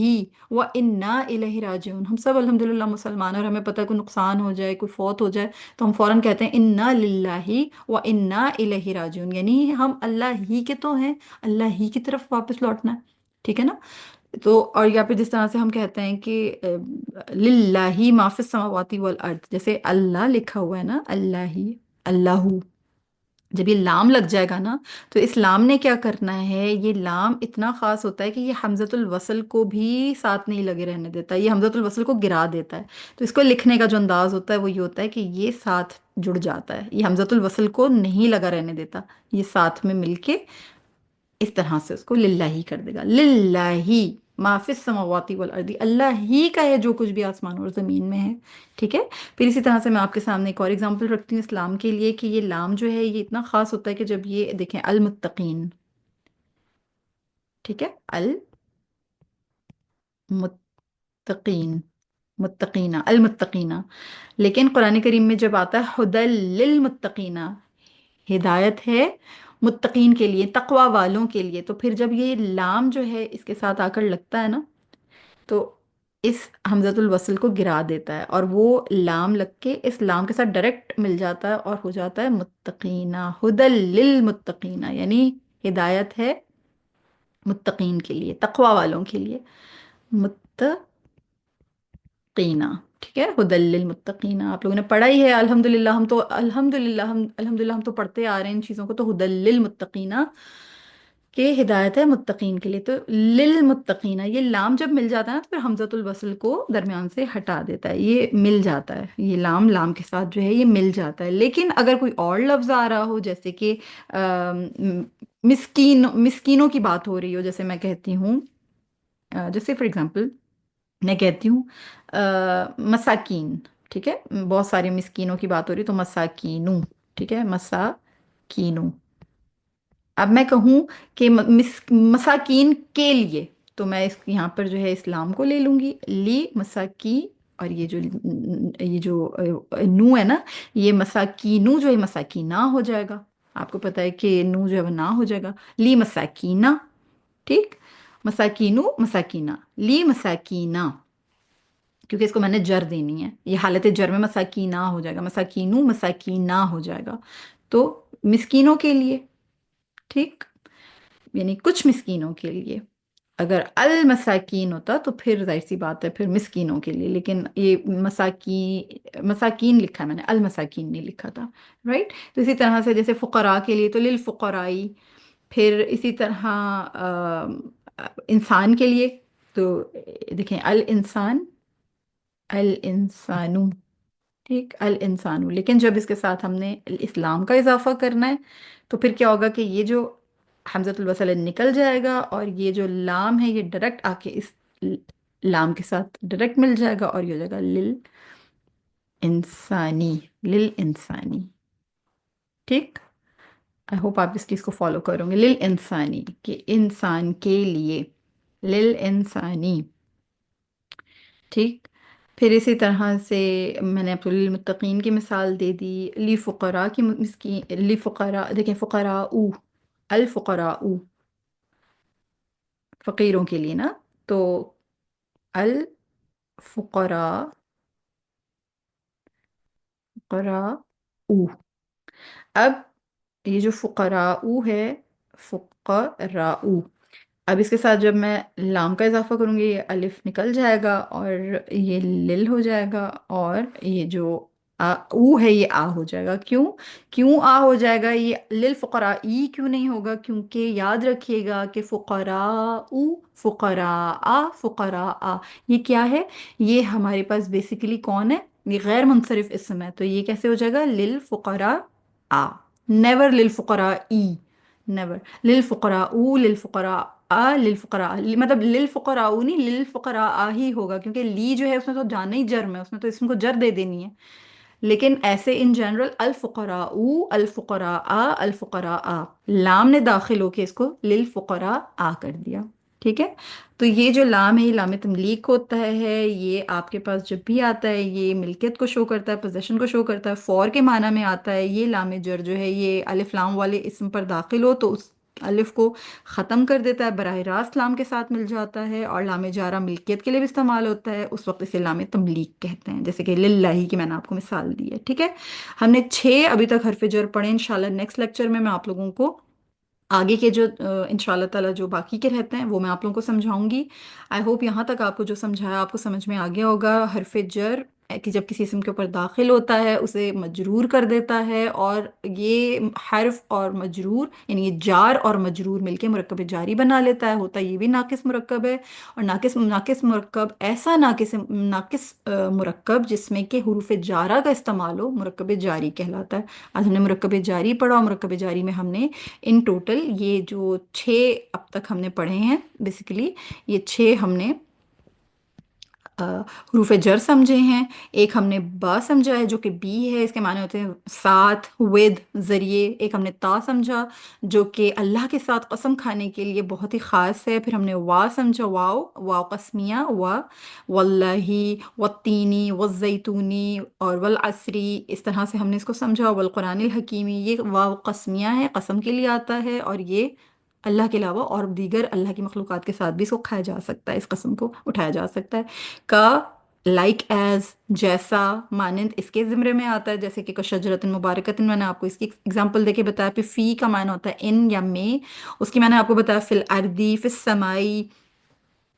و انا الیہ راجعون، ہم سب الحمدللہ مسلمان ہیں اور ہمیں پتہ ہے کوئی نقصان ہو جائے، کوئی فوت ہو جائے تو ہم فوراً کہتے ہیں انا للہ و انا الیہ راجعون، یعنی ہم اللہ ہی کے تو ہیں، اللہ ہی کی طرف واپس لوٹنا ہے، ٹھیک ہے نا، تو اور یا پھر جس طرح سے ہم کہتے ہیں کہ للہ ما فی السماوات والارض، جیسے اللہ لکھا ہوا ہے نا، اللہ ہی، اللہ، جب یہ لام لگ جائے گا نا تو اس لام نے کیا کرنا ہے، یہ لام اتنا خاص ہوتا ہے کہ یہ حمزۃ الوصل کو بھی ساتھ نہیں لگے رہنے دیتا، یہ حمزۃ الوصل کو گرا دیتا ہے، تو اس کو لکھنے کا جو انداز ہوتا ہے وہ یہ ہوتا ہے کہ یہ ساتھ جڑ جاتا ہے، یہ حمزۃ الوصل کو نہیں لگا رہنے دیتا، یہ ساتھ میں مل کے اس طرح سے اس کو للہ ہی کر دے گا، للہ ما فی السماوات والارض، اللہ ہی کا ہے جو کچھ بھی آسمان اور زمین میں ہے، ٹھیک ہے۔ پھر اسی طرح سے میں آپ کے سامنے ایک اور ایگزامپل رکھتی ہوں اس لام کے لیے کہ یہ لام جو ہے یہ اتنا خاص ہوتا ہے کہ جب یہ دیکھیں المتقین، ٹھیک ہے، मुत्तकीन, मुत्तकीना, अलमुत्तकीना। लेकिन कुरान करीम में जब आता है हुदल लिल मुत्तकीना, हिदायत है मुत्तकीन के लिए, तकवा वालों के लिए, तो फिर जब ये लाम जो है इसके साथ आकर लगता है ना, तो इस हमजतुल वसल को गिरा देता है और वो लाम लग के इस लाम के साथ डायरेक्ट मिल जाता है और हो जाता है मुत्तकीना, हुदल लिल मुत्तकीना, यानी हिदायत है मुत्तकीन के लिए, तकवा वालों के लिए। मुत्तकीना, ठीक है, हुदल लिल मुत्तकीना आप लोगों ने पढ़ा ही है अल्हम्दुलिल्लाह। हम तो पढ़ते आ रहे हैं इन चीज़ों को। तो हुदल लिल मुत्तकीना के हिदायत है मुत्तकीन के लिए। तो लिल मुत्तकीना, ये लाम जब मिल जाता है ना तो फिर हमजतुल वसल को दरमियान से हटा देता है, ये मिल जाता है, ये लाम लाम के साथ जो है ये मिल जाता है। लेकिन अगर कोई और लफ्ज आ रहा हो, जैसे कि मिस्कीनों की बात हो रही हो, जैसे मैं कहती हूँ, जैसे फॉर एग्जांपल मैं कहती हूँ मसाकीन, ठीक है, बहुत सारे मिस्कीनों की बात हो रही है, तो मसाकीनू, ठीक है, मसाकीनू। अब मैं कहूँ कि मसाकीन के लिए, तो मैं इस यहाँ पर जो है इस्लाम को ले लूंगी, ली मसाकी, और ये जो नू है ना, ये मसाकीनू जो है मसाकीना हो जाएगा। आपको पता है कि नू जो है वो ना हो जाएगा, ली मसाकीना, ठीक, मसाकीनू मसाकीना, ली मसाकीना, क्योंकि इसको मैंने जर देनी है, ये हालत जर में मसाकीना हो जाएगा, मसाकीनू मसाकीना हो जाएगा। तो मिस्कीनों के लिए, ठीक, यानी कुछ मिस्कीनों के लिए। अगर अल मसाकीन होता तो फिर जाहिर सी बात है फिर मिस्कीनों के लिए, लेकिन ये मसाकीन लिखा है मैंने, अल मसाकीन नहीं लिखा था, राइट। तो इसी तरह से जैसे फुकरा के लिए तो लिल फुकराई, फिर इसी तरह इंसान के लिए तो देखें अल इंसान, अल इंसानू, ठीक, अल इंसानू। लेकिन जब इसके साथ हमने इस्लाम का इजाफा करना है तो फिर क्या होगा कि ये जो हमजतुल वसल निकल जाएगा और ये जो लाम है ये डायरेक्ट आके इस लाम के साथ डायरेक्ट मिल जाएगा और ये हो जाएगा लिल इंसानी, लिल इंसानी, ठीक। आई होप आप इस चीज़ को फॉलो करोगे, लिल इंसानी, कि इंसान के लिए, लिल इंसानी, ठीक। फिर इसी तरह से मैंने आपको मुत्तकीन की मिसाल दे दी, ली फ़ुक़रा की मिस्कीन, ली फ़ुक़रा, देखें फ़ुक़रा ऊ, अल फ़ुक़रा ऊ, फ़कीरों के लिए ना, तो अल फ़ुक़रा, फ़ुक़रा ऊ। अब ये जो फ़ुक़रा ऊ है, फ़ुक़रा ऊ, अब इसके साथ जब मैं लाम का इजाफा करूंगी ये अलिफ निकल जाएगा और ये लिल हो जाएगा, और ये जो ऊ है ये आ हो जाएगा। क्यों, क्यों आ हो जाएगा, ये लिल फुकरा ई क्यों नहीं होगा, क्योंकि याद रखिएगा कि फुकरा ऊ, फुकरा आ, ये क्या है, ये हमारे पास बेसिकली कौन है, ये गैर मुनसरिफ इसम है, तो ये कैसे हो जाएगा, लिल फुकरा आ, नेवर लिल फुकरा ई, नेवर, लिल फुकरा ऊ, लिल फुकरा आ, लिल फुकरा, मतलब लिल फुकरा ऊ नहीं, लिल फुकरा आ ही होगा, क्योंकि ली जो है उसमें तो जाना ही जर में, उसमें तो इसको जर दे देनी है। लेकिन ऐसे इन जनरल अल फुकरा ऊ, अल फुकरा आ, अल फुकरा आ, लाम ने दाखिल होके इसको लिल फुकरा आ कर दिया, ठीक है। तो ये जो लाम है ये लाम तमलीक होता है, ये आपके पास जब भी आता है ये मिल्कियत को शो करता है, पोजेशन को शो करता है, फॉर के माना में आता है। ये लाम जर जो है ये अलिफ लाम वाले इसम पर दाखिल हो तो उस अलिफ को ख़त्म कर देता है, बराह रास्त लाम के साथ मिल जाता है, और लाम जारा मिल्कियत के लिए भी इस्तेमाल होता है, उस वक्त इसे लाम तमलीक कहते हैं, जैसे कि लिल्लाही की मैंने आपको मिसाल दी है, ठीक है। हमने 6 अभी तक हरफ जर पढ़े, इंशाल्लाह नेक्स्ट लेक्चर में मैं आप लोगों को आगे के जो इंशाल्लाह ताला जो बाकी के रहते हैं वो मैं आप लोगों को समझाऊंगी। आई होप यहाँ तक आपको जो समझाया आपको समझ में आ गया होगा। हरफ जर कि जब किसी इसम के ऊपर दाखिल होता है उसे मजरूर कर देता है, और ये हर्फ और मजरूर यानी ये जार और मजरूर मिलके मुरक्कब जारी बना लेता है, होता ये भी नाकिस मुरक्कब है। और नाकिस नाकिस मुरक्कब ऐसा नाकिस नाकिस मुरक्कब जिसमें कि हुरूफ जारा का इस्तेमाल हो, मुरक्कब जारी कहलाता है। आज हमने मुरक्कब जारी पढ़ा, और मुरक्कब जारी में हमने इन टोटल ये जो 6 अब तक हमने पढ़े हैं बेसिकली, ये 6 हमने حروف جر سمجھے ہیں، ایک ہم نے با سمجھا ہے جو کہ بی ہے، اس کے معنی ہوتے ہیں ساتھ، ود، ذریعے، ایک ہم نے تا سمجھا جو کہ اللہ کے ساتھ قسم کھانے کے لیے بہت ہی خاص ہے، پھر ہم نے وا سمجھا، واو، واو قسمیہ، واللہ، والتینی، والزیتونی اور والعصری، اس طرح سے ہم نے اس کو سمجھا، والقرآن الحکیمی، یہ واو قسمیہ ہے، قسم کے لیے آتا ہے، اور یہ اللہ کے علاوہ اور دیگر اللہ کی مخلوقات کے ساتھ بھی اس کو کھایا جا سکتا ہے، اس قسم کو اٹھایا جا سکتا ہے۔ کا لائک ایز، جیسا، مانند، اس کے زمرے میں آتا ہے، جیسے کہ شجرۃ مبارکۃ، میں نے آپ کو اس کی اگزامپل دے کے بتایا۔ پھر فی کا معنی ہوتا ہے ان یا میں، اس کی میں نے آپ کو بتایا فی الارضی، فی السمائی،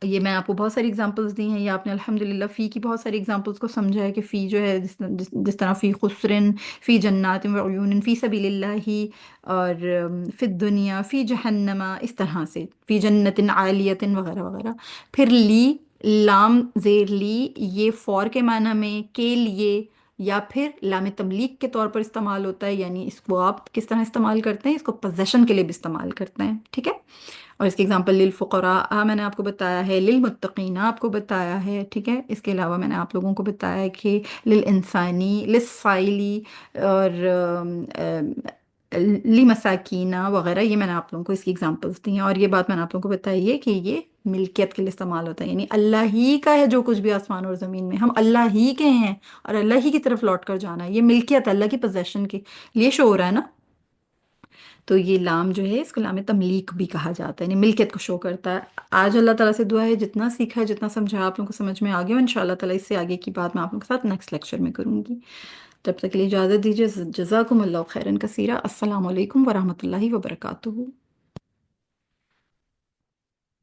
یہ میں نے آپ کو بہت ساری اگزامپلس دی ہیں، یہ آپ نے الحمدللہ فی کی بہت ساری اگزامپلس کو سمجھا ہے کہ فی جو ہے جس طرح فی خسرن، فی جنات وعیون، فی سبیل اللہ، اور فی الدنیا، فی جہنم، اس طرح سے فی جنت عالیت وغیرہ وغیرہ۔ پھر لی، لام زیر لی، یہ فور کے معنی میں، کے لیے، یا پھر لام تملیک کے طور پر استعمال ہوتا ہے، یعنی اس کو آپ کس طرح استعمال کرتے ہیں، اس کو پوزیشن کے لیے بھی استعمال کرتے ہیں، ٹھیک ہے۔ اور اس کی اگزامپل للفقراء میں نے آپ کو بتایا ہے، للمتقین آپ کو بتایا ہے، ٹھیک ہے۔ اس کے علاوہ میں نے آپ لوگوں کو بتایا ہے کہ للانسانی، للسائلی، اور لمساکینہ وغیرہ، یہ میں نے آپ لوگوں کو اس کی اگزامپلس دی ہیں، اور یہ بات میں نے آپ لوگوں کو بتائی ہے کہ یہ ملکیت کے لیے استعمال ہوتا ہے، یعنی اللہ ہی کا ہے جو کچھ بھی آسمان اور زمین میں، ہم اللہ ہی کے ہیں اور اللہ ہی کی طرف لوٹ کر جانا ہے، یہ ملکیت اللہ کی پوزیشن کے لیے شو ہو رہا ہے نا۔ تو یہ لام جو ہے اس کو لام تملیک بھی کہا جاتا ہے، یعنی ملکیت کو شو کرتا ہے۔ آج اللہ تعالیٰ سے دعا ہے جتنا سیکھا ہے، جتنا سمجھا ہے، آپ لوگوں کو سمجھ میں آ گیا، ان شاء اللہ تعالیٰ اس سے آگے کی بات میں آپ لوگوں کے ساتھ نیکسٹ لیکچر میں کروں گی۔ تب تک کے لیے اجازت دیجیے، جزاکم اللہ خیرن کثیرہ، السلام علیکم ورحمۃ اللہ وبرکاتہ۔